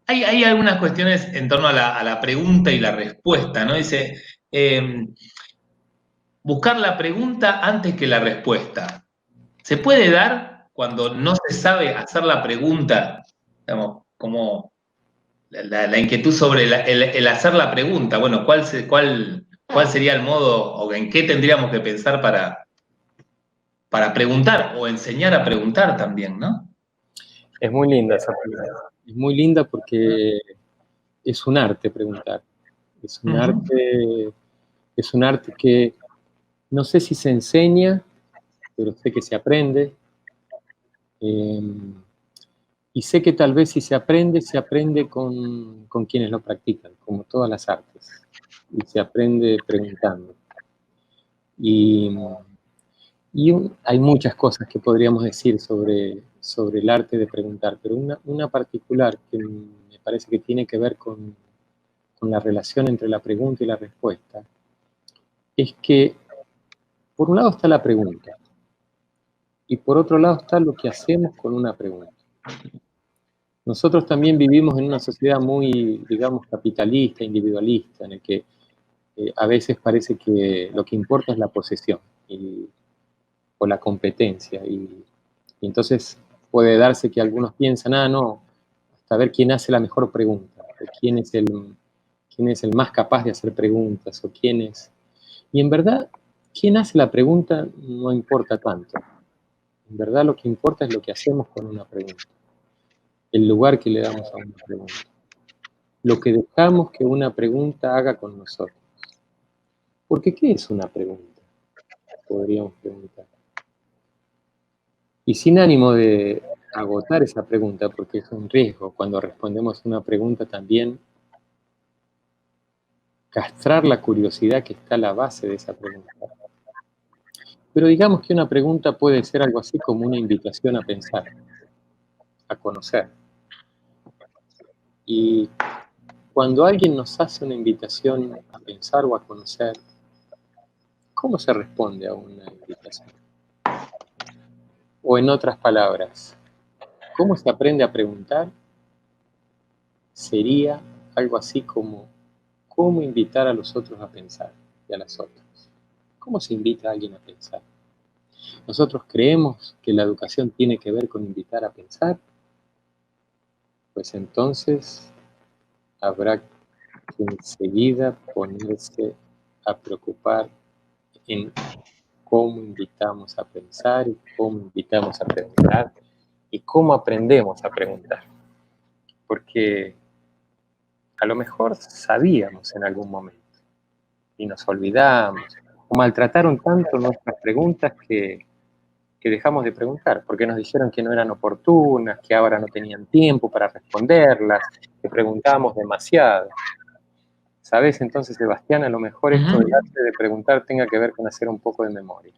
S1: Hay algunas cuestiones en torno a la pregunta y la respuesta, ¿no? Dice, buscar la pregunta antes que la respuesta. ¿Se puede dar cuando no se sabe hacer la pregunta? Digamos, como la inquietud sobre el hacer la pregunta. Bueno, ¿cuál sería el modo o en qué tendríamos que pensar para preguntar o enseñar a preguntar también, ¿no?
S6: Es muy linda esa pregunta. Es muy linda porque es un arte preguntar. Es un arte que no sé si se enseña, pero sé que se aprende. Y sé que tal vez si se aprende con quienes lo practican, como todas las artes. Y se aprende preguntando. Y hay muchas cosas que podríamos decir sobre el arte de preguntar, pero una particular que me parece que tiene que ver con la relación entre la pregunta y la respuesta, es que por un lado está la pregunta, y por otro lado está lo que hacemos con una pregunta. Nosotros también vivimos en una sociedad muy, digamos, capitalista, individualista, en el que a veces parece que lo que importa es la posesión o la competencia, y entonces puede darse que algunos piensan, no, hasta ver quién hace la mejor pregunta, quién es el más capaz de hacer preguntas, o quién es... Y en verdad, quién hace la pregunta no importa tanto. En verdad lo que importa es lo que hacemos con una pregunta, el lugar que le damos a una pregunta, lo que dejamos que una pregunta haga con nosotros. Porque ¿qué es una pregunta? Podríamos preguntar. Y sin ánimo de agotar esa pregunta, porque es un riesgo cuando respondemos una pregunta también, castrar la curiosidad que está a la base de esa pregunta. Pero digamos que una pregunta puede ser algo así como una invitación a pensar, a conocer. Y cuando alguien nos hace una invitación a pensar o a conocer, ¿cómo se responde a una invitación? O en otras palabras, ¿cómo se aprende a preguntar sería algo así como cómo invitar a los otros a pensar y a las otras. ¿Cómo se invita a alguien a pensar? ¿Nosotros creemos que la educación tiene que ver con invitar a pensar? Pues entonces habrá que enseguida ponerse a preocupar en cómo invitamos a pensar y cómo invitamos a preguntar y cómo aprendemos a preguntar. Porque a lo mejor sabíamos en algún momento y nos olvidamos o maltrataron tanto nuestras preguntas que dejamos de preguntar, porque nos dijeron que no eran oportunas, que ahora no tenían tiempo para responderlas, que preguntábamos demasiado. ¿Sabes? Entonces, Sebastián, a lo mejor esto del arte de preguntar tenga que ver con hacer un poco de memoria.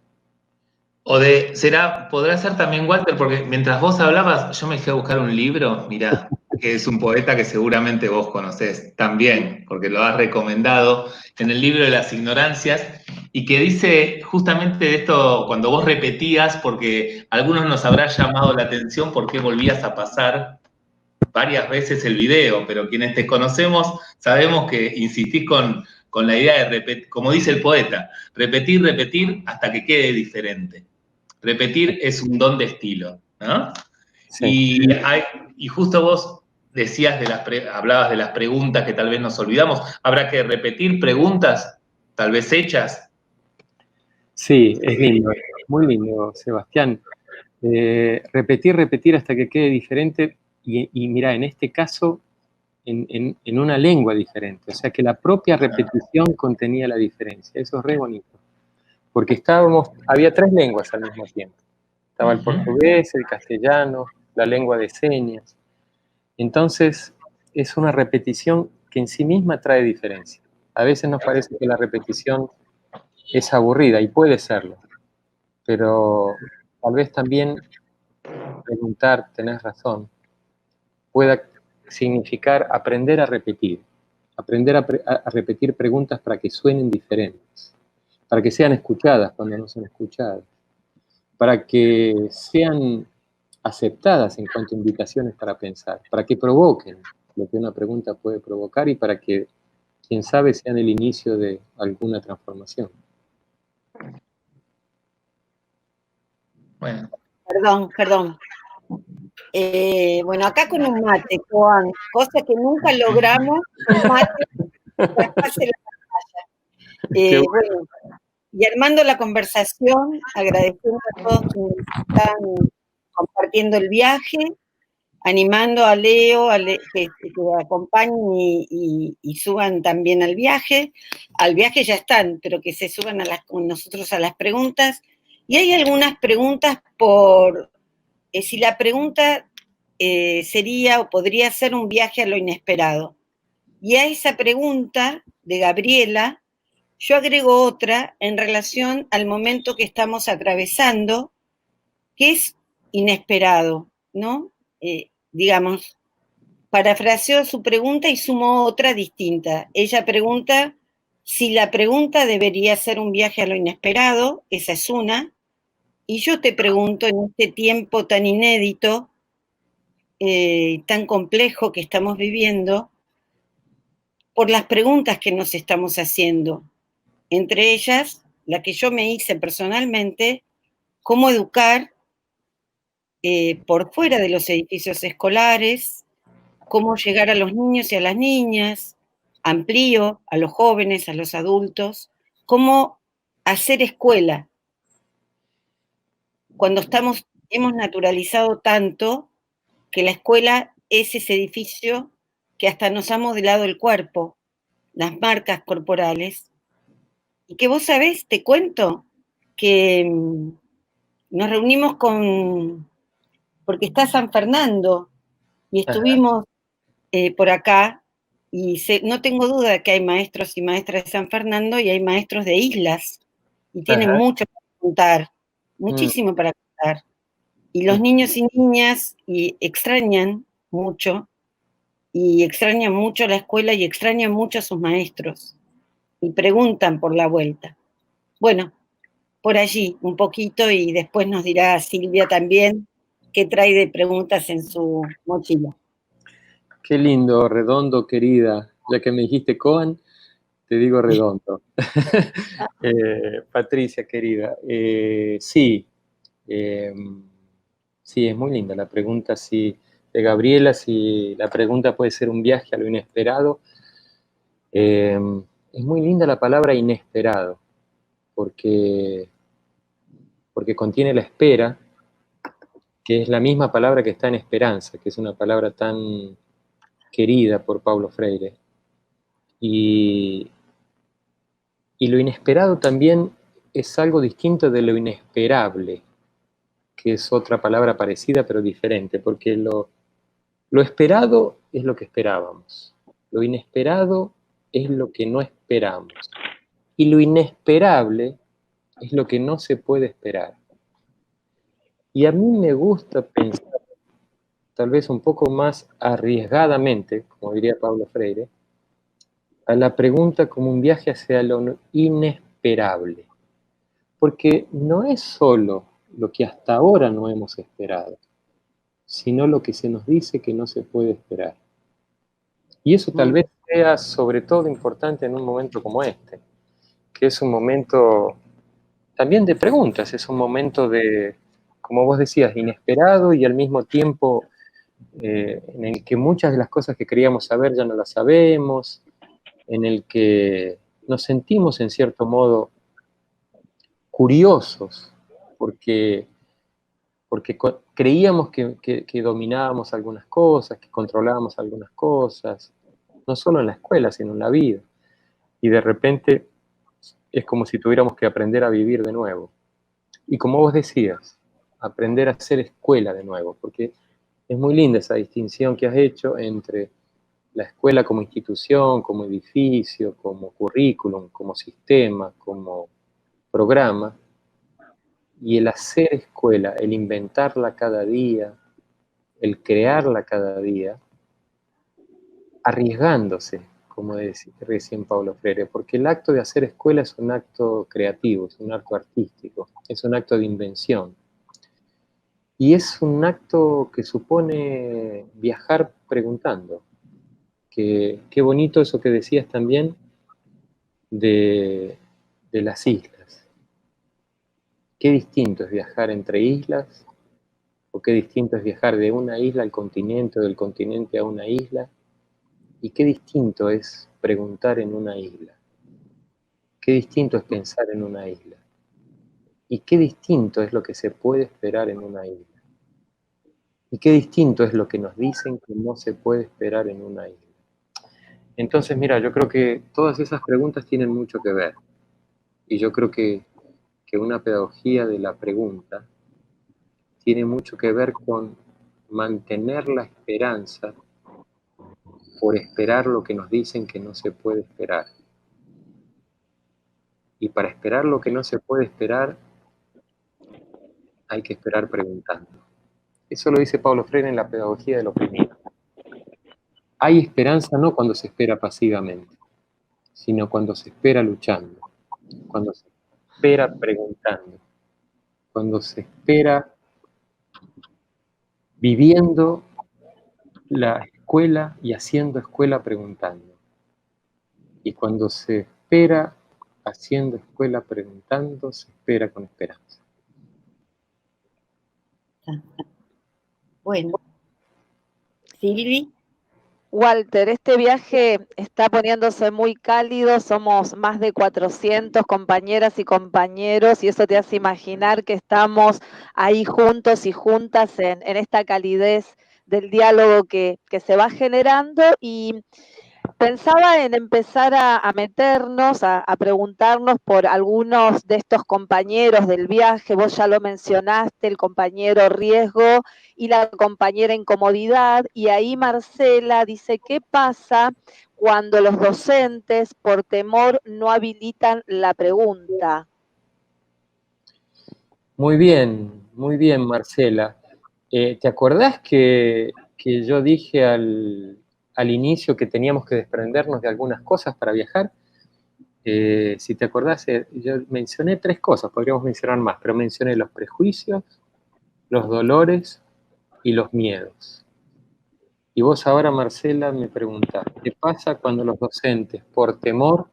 S1: Podrá ser también, Walter, porque mientras vos hablabas, yo me fui a buscar un libro, mirá, que es un poeta que seguramente vos conocés también, porque lo has recomendado, en el libro de las ignorancias, y que dice justamente de esto, cuando vos repetías, porque a algunos nos habrá llamado la atención por qué volvías a pasar varias veces el video, pero quienes te conocemos sabemos que insistís con la idea de repetir, como dice el poeta, repetir, repetir hasta que quede diferente. Repetir es un don de estilo, ¿no? Sí. Y justo vos decías hablabas de las preguntas que tal vez nos olvidamos. ¿Habrá que repetir preguntas tal vez hechas?
S6: Sí, es lindo, muy lindo, Sebastián. Repetir hasta que quede diferente y mira, en este caso, en una lengua diferente. O sea, que la propia repetición contenía la diferencia. Eso es re bonito. Porque había 3 lenguas al mismo tiempo. Estaba el portugués, el castellano, la lengua de señas. Entonces, es una repetición que en sí misma trae diferencia. A veces nos parece que la repetición es aburrida, y puede serlo, pero tal vez también preguntar, tenés razón, pueda significar aprender a repetir repetir preguntas para que suenen diferentes, para que sean escuchadas cuando no son escuchadas, para que sean aceptadas en cuanto a invitaciones para pensar, para que provoquen lo que una pregunta puede provocar y para que, quién sabe, sean el inicio de alguna transformación.
S2: Bueno. Perdón. Bueno, acá con un mate, Juan, cosa que nunca logramos, un mate, traspase la pantalla. Bueno, y armando la conversación, agradeciendo a todos quienes están compartiendo el viaje, animando a Leo que acompañen y suban también al viaje. Al viaje ya están, pero que se suban con nosotros a las preguntas. Y hay algunas preguntas si la pregunta sería o podría ser un viaje a lo inesperado. Y a esa pregunta de Gabriela, yo agrego otra en relación al momento que estamos atravesando, que es inesperado, ¿no? Digamos, parafraseo su pregunta y sumo otra distinta. Ella pregunta si la pregunta debería ser un viaje a lo inesperado, esa es una, y yo te pregunto en este tiempo tan inédito, tan complejo que estamos viviendo, por las preguntas que nos estamos haciendo. Entre ellas, la que yo me hice personalmente, cómo educar por fuera de los edificios escolares, cómo llegar a los niños y a las niñas, amplío a los jóvenes, a los adultos, cómo hacer escuela. Cuando hemos naturalizado tanto que la escuela es ese edificio que hasta nos ha modelado el cuerpo, las marcas corporales, y que vos sabés, te cuento, que nos reunimos porque está San Fernando, y estuvimos por acá, y no tengo duda de que hay maestros y maestras de San Fernando, y hay maestros de islas, y tienen mucho para contar, muchísimo para contar. Y los niños y niñas extrañan mucho la escuela y extrañan mucho a sus maestros, y preguntan por la vuelta. Bueno, por allí un poquito, y después nos dirá Silvia también qué trae de preguntas en su mochila.
S6: Qué lindo, Redondo, querida. Ya que me dijiste Coan, te digo Redondo. Patricia, querida. Sí, sí, es muy linda la pregunta de Gabriela, si la pregunta puede ser un viaje a lo inesperado. Es muy linda la palabra inesperado, porque contiene la espera, que es la misma palabra que está en esperanza, que es una palabra tan querida por Paulo Freire. Y lo inesperado también es algo distinto de lo inesperable, que es otra palabra parecida pero diferente, porque lo esperado es lo que esperábamos, lo inesperado es lo que no esperamos, y lo inesperable es lo que no se puede esperar. Y a mí me gusta pensar, tal vez un poco más arriesgadamente, como diría Paulo Freire, a la pregunta como un viaje hacia lo inesperable, porque no es solo lo que hasta ahora no hemos esperado, sino lo que se nos dice que no se puede esperar. Y eso tal vez sea sobre todo importante en un momento como este, que es un momento también de preguntas, es un momento de, como vos decías, inesperado y al mismo tiempo en el que muchas de las cosas que queríamos saber ya no las sabemos, en el que nos sentimos en cierto modo curiosos, porque creíamos que dominábamos algunas cosas, que controlábamos algunas cosas, no solo en la escuela, sino en la vida. Y de repente es como si tuviéramos que aprender a vivir de nuevo. Y como vos decías, aprender a hacer escuela de nuevo, porque es muy linda esa distinción que has hecho entre la escuela como institución, como edificio, como currículum, como sistema, como programa, y el hacer escuela, el inventarla cada día, el crearla cada día, arriesgándose, como decía recién Paulo Freire, porque el acto de hacer escuela es un acto creativo, es un acto artístico, es un acto de invención. Y es un acto que supone viajar preguntando. Qué bonito eso que decías también de las islas. Qué distinto es viajar entre islas, o qué distinto es viajar de una isla al continente, o del continente a una isla, y qué distinto es preguntar en una isla. Qué distinto es pensar en una isla. Y qué distinto es lo que se puede esperar en una isla. Y qué distinto es lo que nos dicen que no se puede esperar en una isla. Entonces, mira, yo creo que todas esas preguntas tienen mucho que ver. Y yo creo que una pedagogía de la pregunta tiene mucho que ver con mantener la esperanza por esperar lo que nos dicen que no se puede esperar. Y para esperar lo que no se puede esperar, hay que esperar preguntando. Eso lo dice Paulo Freire en la pedagogía del oprimido. Hay esperanza no cuando se espera pasivamente, sino cuando se espera luchando, cuando se espera preguntando, cuando se espera viviendo la escuela y haciendo escuela preguntando. Y cuando se espera haciendo escuela preguntando, se espera con esperanza.
S2: Bueno. Silvi.
S3: Walter, este viaje está poniéndose muy cálido, somos más de 400 compañeras y compañeros y eso te hace imaginar que estamos ahí juntos y juntas en esta calidez del diálogo que se va generando y pensaba en empezar a meternos, a preguntarnos por algunos de estos compañeros del viaje. Vos ya lo mencionaste, el compañero riesgo y la compañera incomodidad. Y ahí Marcela dice, ¿qué pasa cuando los docentes por temor no habilitan la pregunta?
S6: Muy bien, Marcela. ¿Te acordás que yo dije al inicio que teníamos que desprendernos de algunas cosas para viajar? Si te acordás, yo mencioné 3 cosas, podríamos mencionar más, pero mencioné los prejuicios, los dolores y los miedos. Y vos ahora, Marcela, me preguntás, ¿qué pasa cuando los docentes, por temor,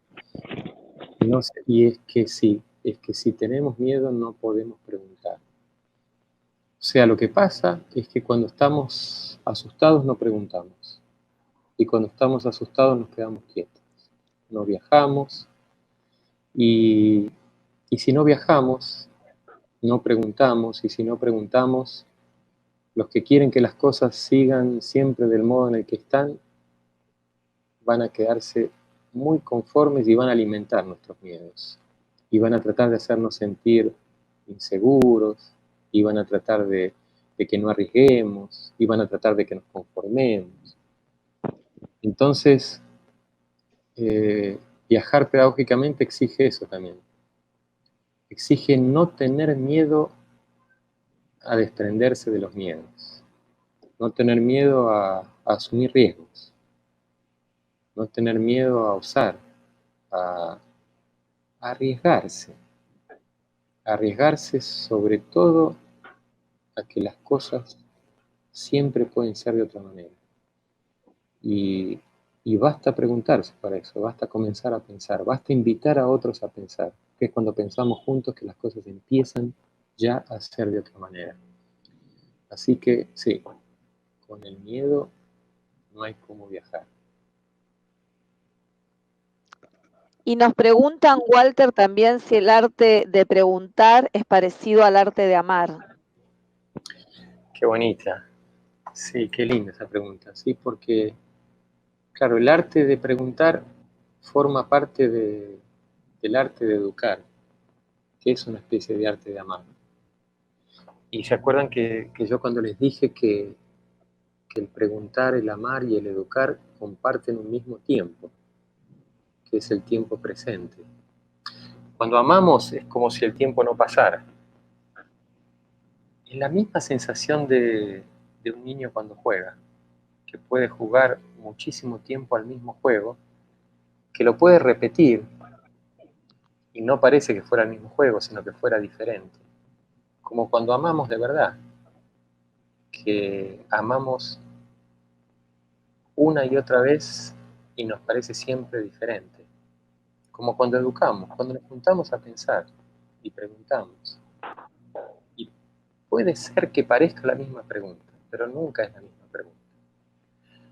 S6: no sé? Y es que si tenemos miedo no podemos preguntar. O sea, lo que pasa es que cuando estamos asustados no preguntamos. Y cuando estamos asustados nos quedamos quietos. No viajamos. Y si no viajamos, no preguntamos. Y si no preguntamos, los que quieren que las cosas sigan siempre del modo en el que están, van a quedarse muy conformes y van a alimentar nuestros miedos. Y van a tratar de hacernos sentir inseguros, y van a tratar de que no arriesguemos, y van a tratar de que nos conformemos. Entonces, viajar pedagógicamente exige eso también. Exige no tener miedo a desprenderse de los miedos, no tener miedo a asumir riesgos, no tener miedo a osar, a arriesgarse sobre todo a que las cosas siempre pueden ser de otra manera. Y basta preguntarse para eso, basta comenzar a pensar, basta invitar a otros a pensar, que es cuando pensamos juntos que las cosas empiezan ya a ser de otra manera. Así que sí, con el miedo no hay cómo viajar.
S3: Y nos preguntan, Walter, también si el arte de preguntar es parecido al arte de amar.
S6: Qué bonita. Sí, qué linda esa pregunta. Sí, porque, claro, el arte de preguntar forma parte del arte de educar, que es una especie de arte de amar. Y se acuerdan que yo cuando les dije que el preguntar, el amar y el educar comparten un mismo tiempo, que es el tiempo presente. Cuando amamos es como si el tiempo no pasara. Es la misma sensación de un niño cuando juega, que puede jugar muchísimo tiempo al mismo juego, que lo puede repetir y no parece que fuera el mismo juego, sino que fuera diferente. Como cuando amamos de verdad, que amamos una y otra vez y nos parece siempre diferente. Como cuando educamos, cuando nos juntamos a pensar y preguntamos. Y puede ser que parezca la misma pregunta, pero nunca es la misma pregunta.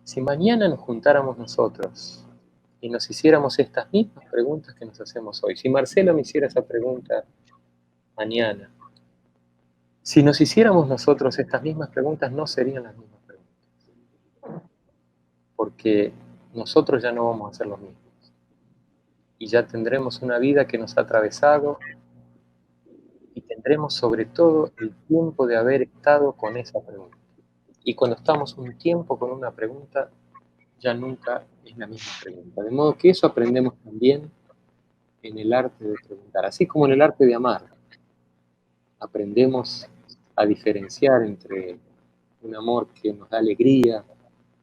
S6: Si mañana nos juntáramos nosotros y nos hiciéramos estas mismas preguntas que nos hacemos hoy, si Marcelo me hiciera esa pregunta mañana, si nos hiciéramos nosotros estas mismas preguntas, no serían las mismas preguntas. Porque nosotros ya no vamos a ser los mismos. Y ya tendremos una vida que nos ha atravesado y tendremos sobre todo el tiempo de haber estado con esa pregunta. Y cuando estamos un tiempo con una pregunta, ya nunca es la misma pregunta. De modo que eso aprendemos también en el arte de preguntar, así como en el arte de amar. Aprendemos a diferenciar entre un amor que nos da alegría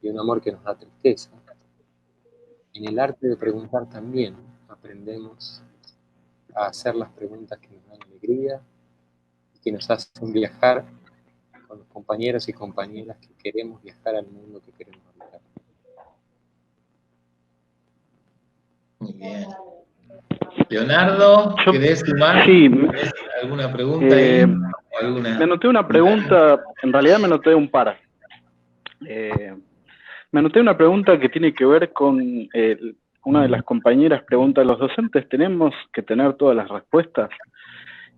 S6: y un amor que nos da tristeza. En el arte de preguntar también aprendemos a hacer las preguntas que nos dan alegría y que nos hacen viajar con los compañeros y compañeras que queremos viajar al mundo que queremos habitar.
S1: Muy bien. Leonardo, ¿querés sumar?
S5: Sí.
S1: ¿Tenés alguna pregunta ahí? ¿Alguna?
S5: Me anoté una pregunta, en realidad me anoté un par. Me anoté una pregunta que tiene que ver con una de las compañeras pregunta, ¿los docentes tenemos que tener todas las respuestas?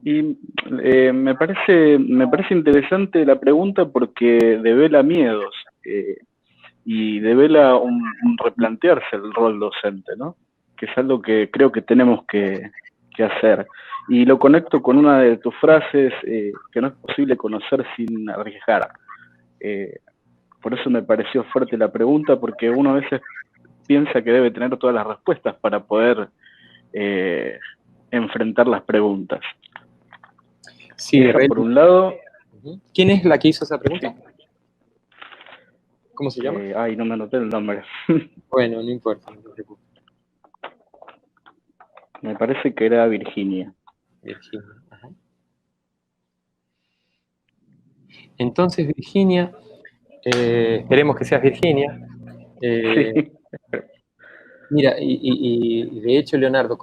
S5: Y me parece interesante la pregunta porque devela miedos y devela un replantearse el rol docente, ¿no? Que es algo que creo que tenemos que hacer. Y lo conecto con una de tus frases, que no es posible conocer sin arriesgar. Por eso me pareció fuerte la pregunta, porque uno a veces piensa que debe tener todas las respuestas para poder enfrentar las preguntas.
S6: Sí,
S5: por un lado.
S6: ¿Quién es la que hizo esa pregunta? ¿Cómo se llama?
S5: No me anoté el nombre.
S6: Bueno, no importa, no te preocupes.
S5: Me parece que era Virginia.
S6: Virginia, ajá. Entonces, Virginia, Esperemos que seas Virginia. Mira, y de hecho, Leonardo,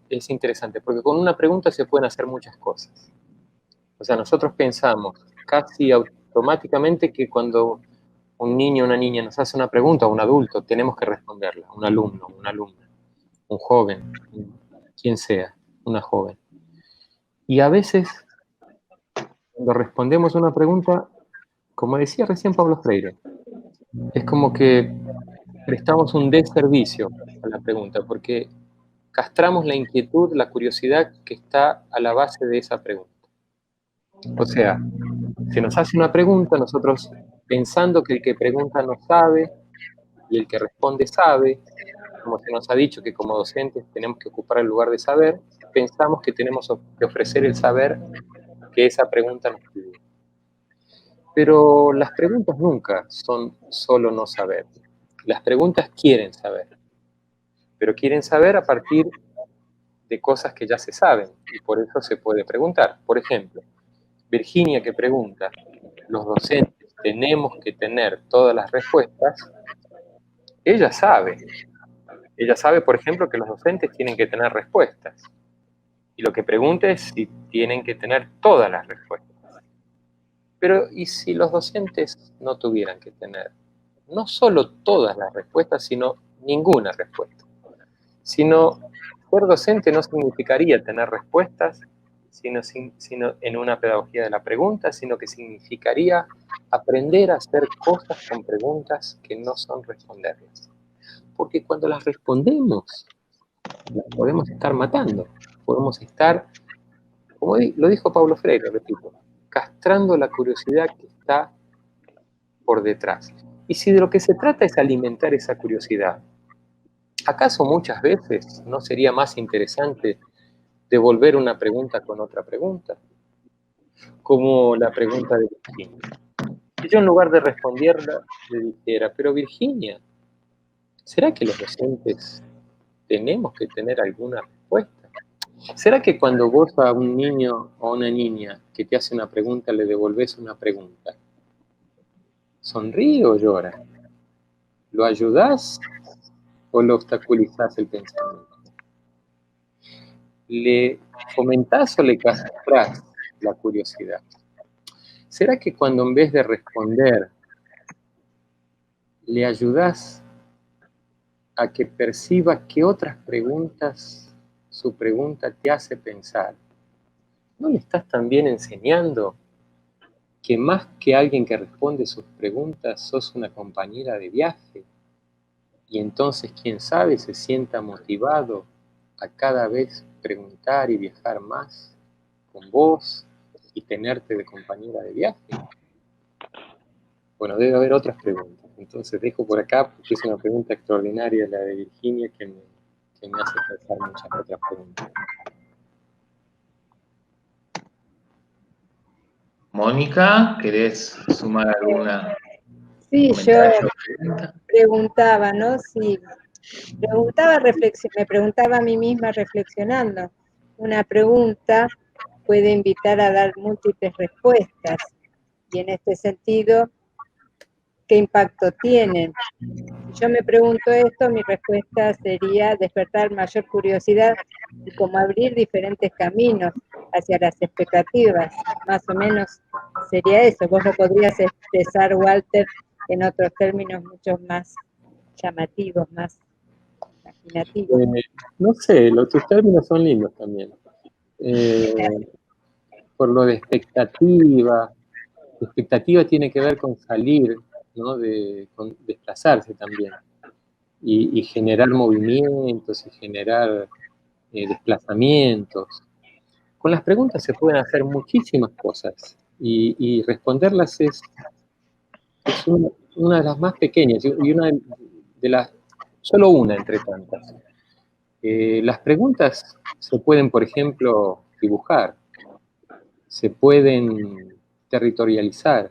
S6: es interesante, porque con una pregunta se pueden hacer muchas cosas. O sea, nosotros pensamos casi automáticamente que cuando un niño o una niña nos hace una pregunta, o un adulto, tenemos que responderla, un alumno, una alumna, un joven, quien sea, una joven. Y a veces, cuando respondemos una pregunta, como decía recién Pablo Freire, es como que prestamos un deservicio a la pregunta, porque castramos la inquietud, la curiosidad que está a la base de esa pregunta. O sea, si nos hace una pregunta, nosotros pensando que el que pregunta no sabe y el que responde sabe, como se nos ha dicho que como docentes tenemos que ocupar el lugar de saber, pensamos que tenemos que ofrecer el saber que esa pregunta nos pide. Pero las preguntas nunca son solo no saber. Las preguntas quieren saber, pero quieren saber a partir de cosas que ya se saben, y por eso se puede preguntar. Por ejemplo, Virginia que pregunta, los docentes tenemos que tener todas las respuestas, ella sabe. Ella sabe, por ejemplo, que los docentes tienen que tener respuestas. Y lo que pregunta es si tienen que tener todas las respuestas. Pero, ¿y si los docentes no tuvieran que tener no solo todas las respuestas, sino ninguna respuesta? Sino, ser docente no significaría tener respuestas, sino en una pedagogía de la pregunta, sino que significaría aprender a hacer cosas con preguntas que no son responderlas. Porque cuando las respondemos, las podemos estar matando, podemos estar, como lo dijo Paulo Freire, repito, castrando la curiosidad que está por detrás. Y si de lo que se trata es alimentar esa curiosidad, ¿acaso muchas veces no sería más interesante devolver una pregunta con otra pregunta? Como la pregunta de Virginia. Y yo en lugar de responderla, le dijera, pero Virginia, ¿será que los docentes tenemos que tener alguna respuesta? ¿Será que cuando vos a un niño o a una niña que te hace una pregunta le devolvés una pregunta, sonríe o llora? ¿Lo ayudás o lo obstaculizás el pensamiento? ¿Le fomentás o le castrás la curiosidad? ¿Será que cuando en vez de responder le ayudás a que perciba que otras preguntas, su pregunta te hace pensar, ¿no le estás también enseñando que más que alguien que responde sus preguntas, sos una compañera de viaje? Y entonces, quién sabe, se sienta motivado a cada vez preguntar y viajar más con vos y tenerte de compañera de viaje. Bueno, debe haber otras preguntas. Entonces dejo por acá, porque es una pregunta extraordinaria la de Virginia que me hace pensar muchas otras preguntas.
S1: Mónica, ¿querés sumar alguna
S4: Sí,
S1: comentario
S4: yo
S1: o pregunta?
S4: preguntaba, ¿no? Si me preguntaba a mí misma reflexionando. Una pregunta puede invitar a dar múltiples respuestas y en este sentido, ¿qué impacto tienen? Si yo me pregunto esto, mi respuesta sería despertar mayor curiosidad y como abrir diferentes caminos hacia las expectativas. Más o menos sería eso. Vos lo podrías expresar, Walter, en otros términos mucho más llamativos, más imaginativos.
S6: No sé, tus términos son lindos también. Por lo de expectativa. La expectativa tiene que ver con salir, ¿no? Con desplazarse también. Y generar movimientos y generar desplazamientos. Con las preguntas se pueden hacer muchísimas cosas y responderlas es una de las más pequeñas y una de las, solo una entre tantas. Las preguntas se pueden, por ejemplo, dibujar, se pueden territorializar,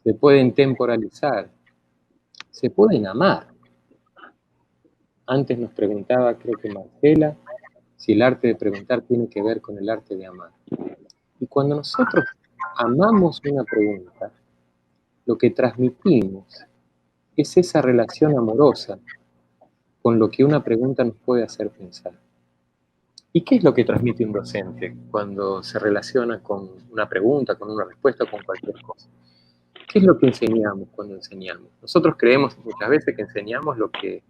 S6: se pueden temporalizar, se pueden amar. Antes nos preguntaba, creo que Marcela, si el arte de preguntar tiene que ver con el arte de amar. Y cuando nosotros amamos una pregunta, lo que transmitimos es esa relación amorosa con lo que una pregunta nos puede hacer pensar. ¿Y qué es lo que transmite un docente cuando se relaciona con una pregunta, con una respuesta, con cualquier cosa? ¿Qué es lo que enseñamos cuando enseñamos? Nosotros creemos muchas veces que enseñamos lo que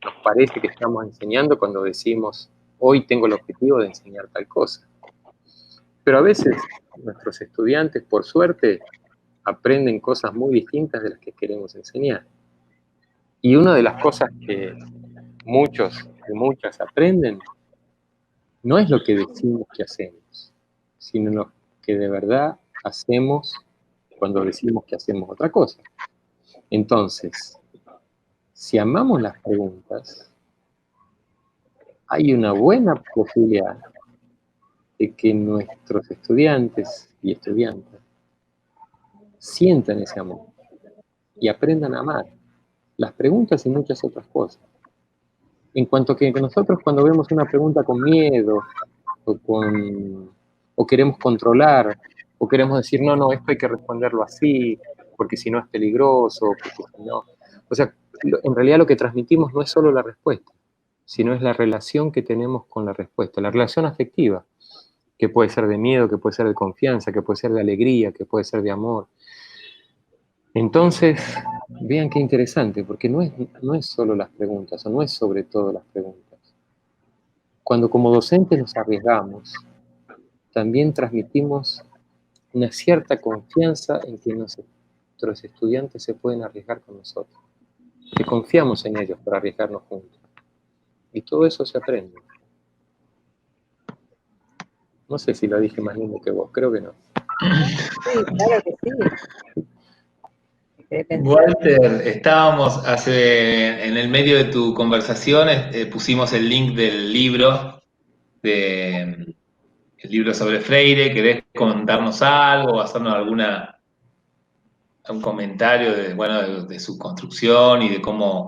S6: nos parece que estamos enseñando cuando decimos, hoy tengo el objetivo de enseñar tal cosa. Pero a veces nuestros estudiantes, por suerte, aprenden cosas muy distintas de las que queremos enseñar. Y una de las cosas que muchos y muchas aprenden no es lo que decimos que hacemos, sino lo que de verdad hacemos cuando decimos que hacemos otra cosa. Entonces, si amamos las preguntas, hay una buena posibilidad de que nuestros estudiantes y estudiantes sientan ese amor y aprendan a amar las preguntas y muchas otras cosas. En cuanto que nosotros cuando vemos una pregunta con miedo o queremos controlar o queremos decir, no, esto hay que responderlo así, porque si no es peligroso, porque si no... O sea, en realidad lo que transmitimos no es solo la respuesta, sino es la relación que tenemos con la respuesta, la relación afectiva, que puede ser de miedo, que puede ser de confianza, que puede ser de alegría, que puede ser de amor. Entonces, vean qué interesante, porque no es solo las preguntas, o no es sobre todo las preguntas. Cuando como docentes nos arriesgamos, también transmitimos una cierta confianza en que nuestros estudiantes se pueden arriesgar con nosotros, que confiamos en ellos para arriesgarnos juntos. Y todo eso se aprende. No sé si lo dije más lindo que vos, creo que no.
S4: Sí, claro que sí.
S1: Walter, estábamos en el medio de tu conversación, pusimos el link del libro, el libro sobre Freire. ¿Querés contarnos algo, hacernos un comentario de su construcción y de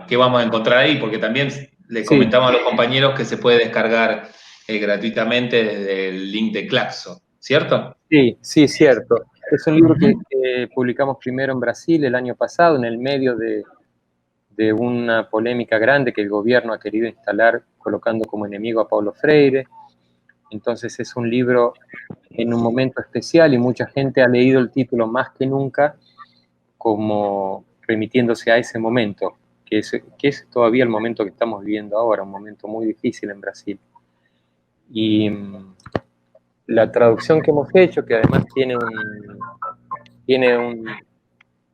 S1: qué vamos a encontrar ahí? Porque también le comentamos a los compañeros que se puede descargar gratuitamente desde el link de Claxo, ¿cierto?
S6: Sí, cierto. Es un libro que publicamos primero en Brasil el año pasado, en el medio de una polémica grande que el gobierno ha querido instalar colocando como enemigo a Paulo Freire. Entonces es un libro en un momento especial y mucha gente ha leído el título más que nunca como remitiéndose a ese momento, que es todavía el momento que estamos viviendo ahora, un momento muy difícil en Brasil. Y la traducción que hemos hecho, que además tiene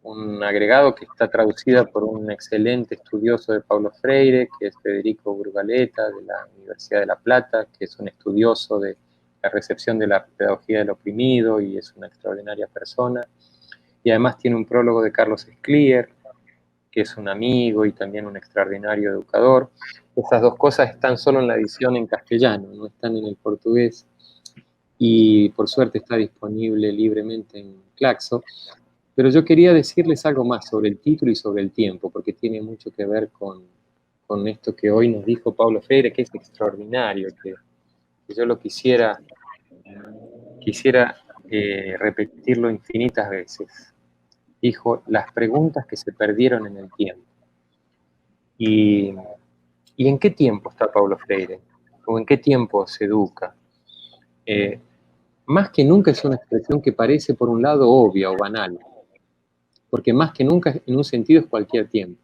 S6: un agregado que está traducida por un excelente estudioso de Paulo Freire, que es Federico Burgaleta, de la Universidad de La Plata, que es un estudioso de la recepción de la pedagogía del oprimido y es una extraordinaria persona. Y además tiene un prólogo de Carlos Esclier, que es un amigo y también un extraordinario educador. Esas dos cosas están solo en la edición en castellano, no están en el portugués. Y por suerte está disponible libremente en Claxo. Pero yo quería decirles algo más sobre el título y sobre el tiempo, porque tiene mucho que ver con esto que hoy nos dijo Paulo Freire, que es extraordinario, que yo lo quisiera repetirlo infinitas veces. Dijo, las preguntas que se perdieron en el tiempo. ¿Y en qué tiempo está Paulo Freire? ¿O en qué tiempo se educa? Más que nunca es una expresión que parece por un lado obvia o banal, porque más que nunca en un sentido es cualquier tiempo.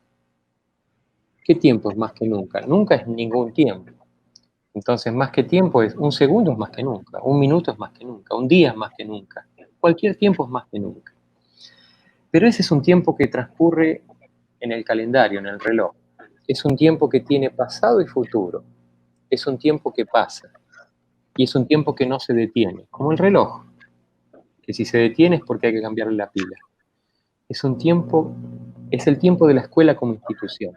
S6: ¿Qué tiempo es más que nunca? Nunca es ningún tiempo. Entonces, más que tiempo es un segundo es más que nunca, un minuto es más que nunca, un día es más que nunca, cualquier tiempo es más que nunca. Pero ese es un tiempo que transcurre en el calendario, en el reloj. Es un tiempo que tiene pasado y futuro. Es un tiempo que pasa. Y es un tiempo que no se detiene, como el reloj, que si se detiene es porque hay que cambiarle la pila. Es el tiempo de la escuela como institución.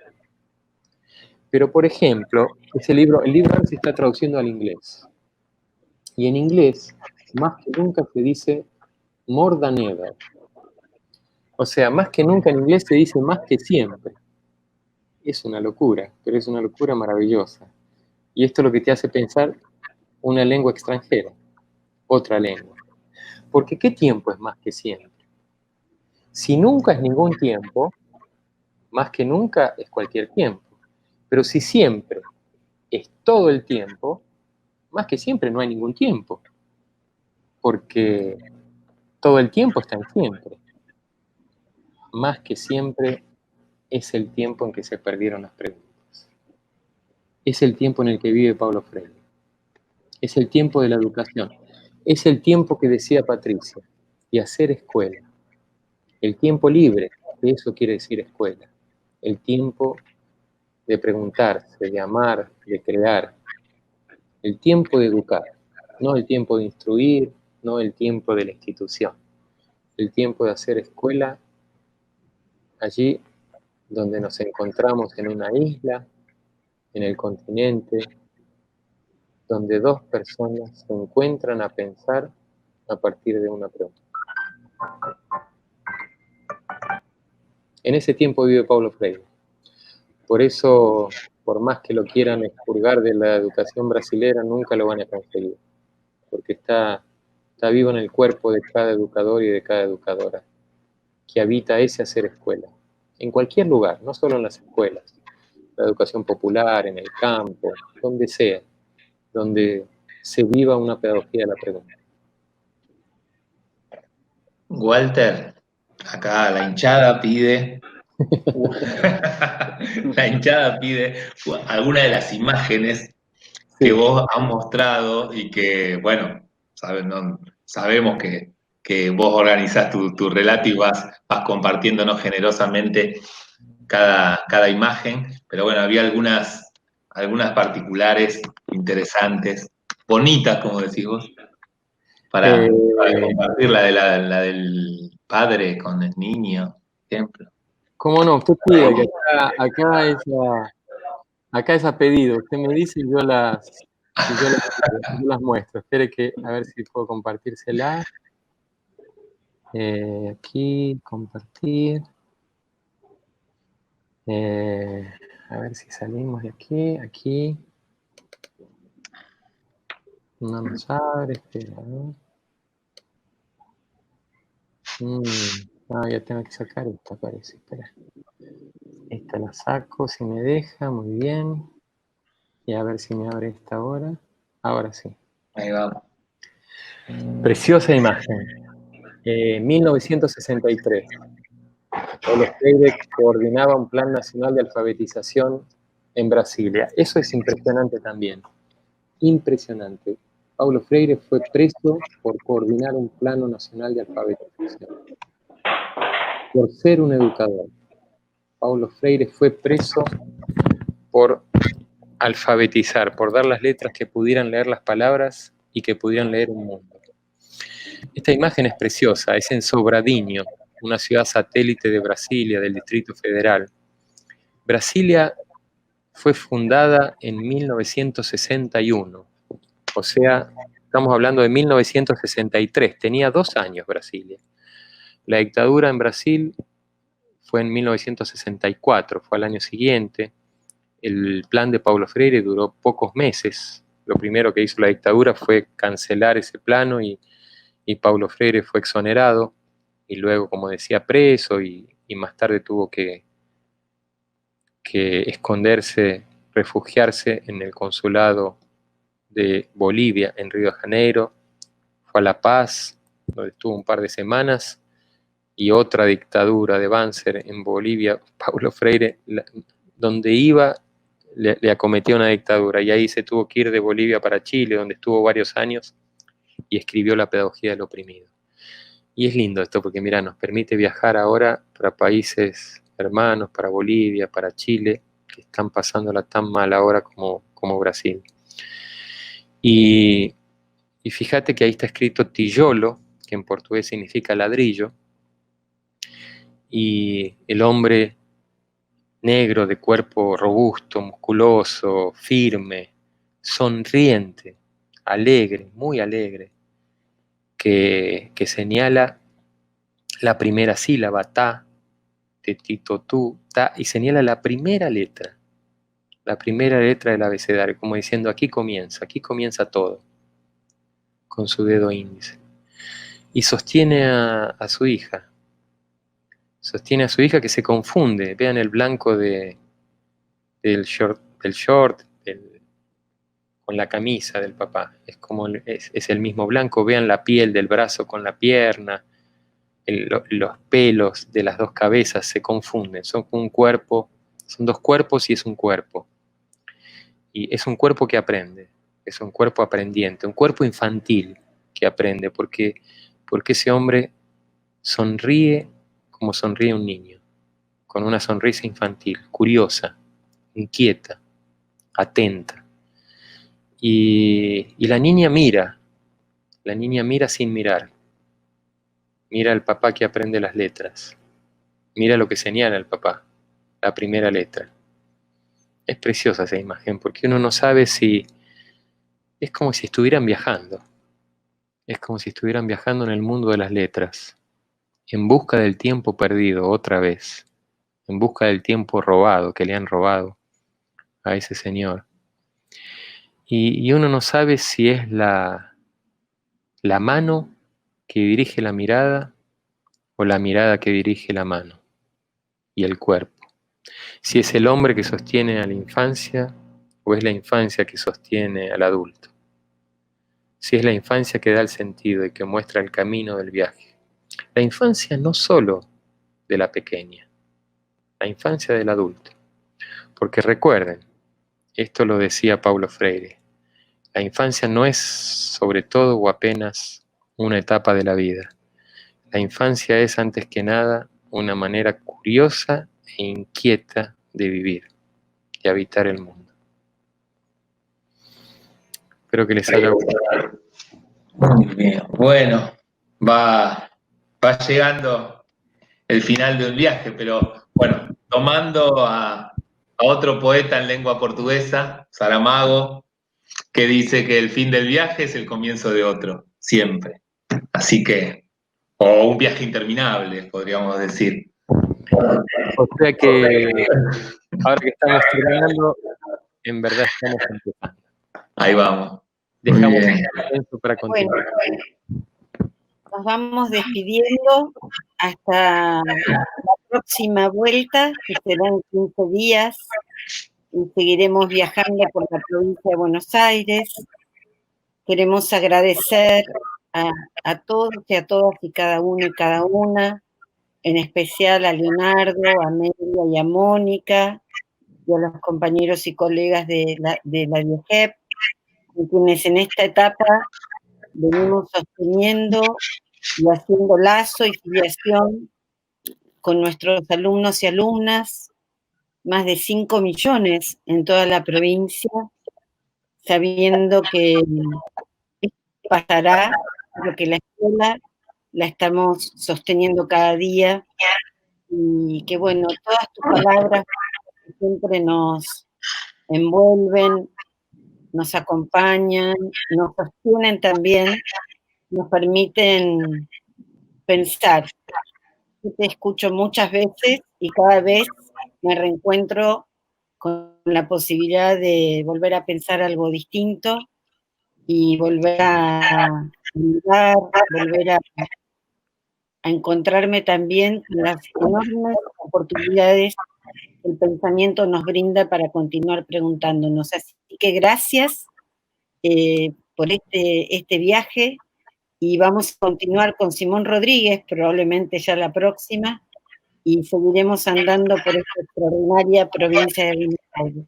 S6: Pero, por ejemplo, el libro ahora se está traduciendo al inglés. Y en inglés, más que nunca se dice more than ever. O sea, más que nunca en inglés se dice más que siempre. Es una locura, pero es una locura maravillosa. Y esto es lo que te hace pensar una lengua extranjera, otra lengua. Porque ¿qué tiempo es más que siempre? Si nunca es ningún tiempo, más que nunca es cualquier tiempo. Pero si siempre es todo el tiempo, más que siempre no hay ningún tiempo. Porque todo el tiempo está en siempre. Más que siempre es el tiempo en que se perdieron las preguntas. Es el tiempo en el que vive Paulo Freire. Es el tiempo de la educación. Es el tiempo que decía Patricia, de hacer escuela. El tiempo libre, que eso quiere decir escuela. El tiempo de preguntarse, de amar, de crear. El tiempo de educar, no el tiempo de instruir, no el tiempo de la institución. El tiempo de hacer escuela allí donde nos encontramos en una isla, en el continente, donde dos personas se encuentran a pensar a partir de una pregunta. En ese tiempo vive Paulo Freire. Por eso, por más que lo quieran expurgar de la educación brasilera, nunca lo van a conseguir, porque está vivo en el cuerpo de cada educador y de cada educadora, que habita ese hacer escuela, en cualquier lugar, no solo en las escuelas, la educación popular, en el campo, donde sea, donde se viva una pedagogía de la pregunta.
S1: Walter, acá la hinchada pide la hinchada pide alguna de las imágenes que vos has mostrado y que, bueno, sabemos que vos organizás tu relato y vas compartiéndonos generosamente cada imagen, pero bueno, había algunas particulares, interesantes, bonitas, como decís vos, para compartir la del padre con el niño, por ejemplo.
S6: ¿Cómo no? Usted pide que acá es a pedido. Usted me dice y yo las muestro. Espere que a ver si puedo compartírsela. Aquí, compartir. A ver si salimos de aquí. Aquí. No nos abre. Espera, ¿no? Ya tengo que sacar esta, parece. Espera. Esta la saco, si me deja, muy bien. Y a ver si me abre esta ahora. Ahora sí.
S1: Ahí vamos.
S6: Preciosa imagen. 1963. Paulo Freire coordinaba un plan nacional de alfabetización en Brasilia. Eso es impresionante también. Impresionante. Paulo Freire fue preso por coordinar un plano nacional de alfabetización. Por ser un educador. Paulo Freire fue preso por alfabetizar, por dar las letras que pudieran leer las palabras y que pudieran leer un mundo. Esta imagen es preciosa, es en Sobradinho, una ciudad satélite de Brasilia, del Distrito Federal. Brasilia fue fundada en 1961, o sea, estamos hablando de 1963, tenía 2 años Brasilia. La dictadura en Brasil fue en 1964, fue al año siguiente. El plan de Paulo Freire duró pocos meses. Lo primero que hizo la dictadura fue cancelar ese plano y Paulo Freire fue exonerado y luego, como decía, preso y más tarde tuvo que esconderse, refugiarse en el consulado de Bolivia en Río de Janeiro. Fue a La Paz, donde estuvo un par de semanas, y otra dictadura de Banzer en Bolivia. Paulo Freire, donde iba, le acometió una dictadura y ahí se tuvo que ir de Bolivia para Chile, donde estuvo varios años y escribió La pedagogía del oprimido. Y es lindo esto porque, mira, nos permite viajar ahora para países hermanos, para Bolivia, para Chile, que están pasándola tan mal ahora como Brasil. Y fíjate que ahí está escrito tijolo, que en portugués significa ladrillo, y el hombre negro de cuerpo robusto, musculoso, firme, sonriente, alegre, muy alegre, que señala la primera sílaba, ta, te, tito, tú, ta, y señala la primera letra del abecedario, como diciendo, aquí comienza todo, con su dedo índice. Y sostiene a su hija, sostiene a su hija que se confunde. Vean el blanco del short, con la camisa del papá. Es el mismo blanco. Vean la piel del brazo con la pierna. Los pelos de las dos cabezas se confunden. Son un cuerpo, son dos cuerpos y es un cuerpo. Y es un cuerpo que aprende. Es un cuerpo aprendiente, un cuerpo infantil que aprende, porque ese hombre sonríe como sonríe un niño, con una sonrisa infantil, curiosa, inquieta, atenta. Y la niña mira sin mirar. Mira al papá que aprende las letras. Mira lo que señala el papá, la primera letra. Es preciosa esa imagen, porque uno no sabe si... Es como si estuvieran viajando. Es como si estuvieran viajando en el mundo de las letras, en busca del tiempo perdido otra vez, en busca del tiempo robado, que le han robado a ese señor. Y uno no sabe si es la mano que dirige la mirada o la mirada que dirige la mano y el cuerpo. Si es el hombre que sostiene a la infancia o es la infancia que sostiene al adulto. Si es la infancia que da el sentido y que muestra el camino del viaje. La infancia no solo de la pequeña, la infancia del adulto. Porque recuerden, esto lo decía Paulo Freire, la infancia no es sobre todo o apenas una etapa de la vida. La infancia es antes que nada una manera curiosa e inquieta de vivir, de habitar el mundo. Espero que les haya gustado.
S1: Muy bien. Bueno, va llegando el final de un viaje, pero bueno, tomando a otro poeta en lengua portuguesa, Saramago, que dice que el fin del viaje es el comienzo de otro, siempre. Así que, o un viaje interminable, podríamos decir.
S6: O sea que ahora que estamos terminando, en verdad estamos empezando.
S1: Ahí vamos.
S6: Dejamos eso para continuar.
S2: Bueno, nos vamos despidiendo hasta la próxima vuelta, que será en 15 días, y seguiremos viajando por la provincia de Buenos Aires. Queremos agradecer a todos y a todas y cada uno y cada una, en especial a Leonardo, a Amelia y a Mónica, y a los compañeros y colegas de la DIEGEP, con quienes en esta etapa venimos sosteniendo y haciendo lazo y filiación con nuestros alumnos y alumnas, más de 5 millones en toda la provincia, sabiendo que pasará, lo que la escuela la estamos sosteniendo cada día, y que bueno, todas tus palabras siempre nos envuelven, nos acompañan, nos sostienen también, nos permiten pensar. Yo te escucho muchas veces y cada vez me reencuentro con la posibilidad de volver a pensar algo distinto y volver a mirar, volver a encontrarme también con las enormes oportunidades que el pensamiento nos brinda para continuar preguntándonos. Así que gracias por este viaje, y vamos a continuar con Simón Rodríguez, probablemente ya la próxima, y seguiremos andando por esta extraordinaria provincia de Buenos Aires.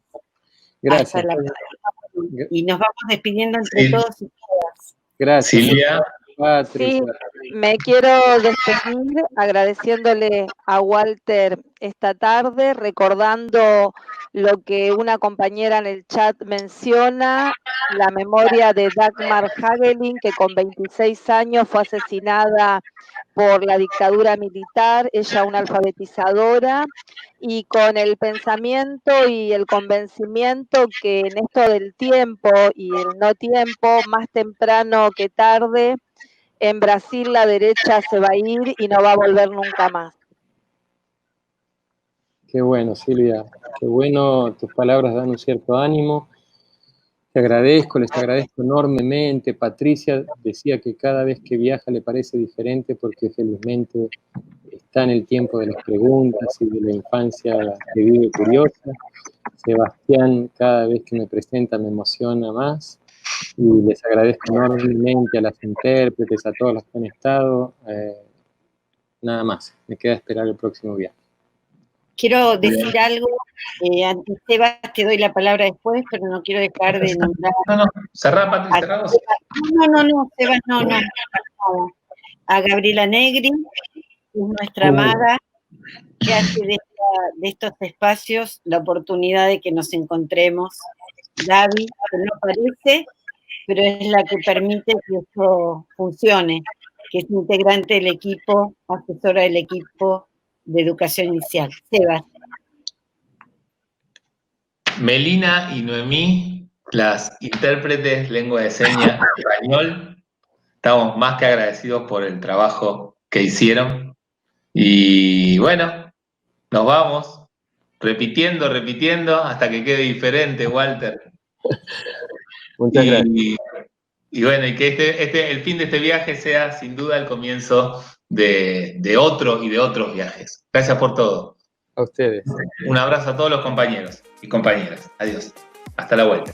S6: Gracias.
S2: Hasta la próxima. Y nos vamos despidiendo entre todos y todas.
S6: Gracias.
S1: Silvia.
S3: Sí, me quiero despedir agradeciéndole a Walter esta tarde, recordando lo que una compañera en el chat menciona, la memoria de Dagmar Hagelin, que con 26 años fue asesinada por la dictadura militar, ella una alfabetizadora, y con el pensamiento y el convencimiento que en esto del tiempo y el no tiempo, más temprano que tarde, en Brasil la derecha se va a ir y no va a volver nunca más.
S6: Qué bueno, Silvia, qué bueno, tus palabras dan un cierto ánimo. Te agradezco, les agradezco enormemente. Patricia decía que cada vez que viaja le parece diferente porque felizmente está en el tiempo de las preguntas y de la infancia que vive curiosa. Sebastián, cada vez que me presenta me emociona más. Y les agradezco enormemente a las intérpretes, a todos los que han estado. Nada más, me queda esperar el próximo viaje.
S2: Quiero decir algo, antes, Sebas, te doy la palabra después, pero no quiero dejar de nombrar.
S1: No, cerrá, Pati, cerrá vos.
S2: No, Sebas, no. A Gabriela Negri, que es nuestra amada, que hace de estos espacios la oportunidad de que nos encontremos. Gaby, que no aparece, pero es la que permite que esto funcione, que es integrante del equipo, asesora del equipo de educación inicial. Sebas.
S1: Melina y Noemí, las intérpretes lengua de señas español, estamos más que agradecidos por el trabajo que hicieron. Y bueno, nos vamos repitiendo hasta que quede diferente, Walter.
S6: Muchas gracias.
S1: Y bueno, y que el fin de este viaje sea sin duda el comienzo de otro y de otros viajes. Gracias por todo.
S6: A ustedes.
S1: Un abrazo a todos los compañeros y compañeras. Adiós. Hasta la vuelta.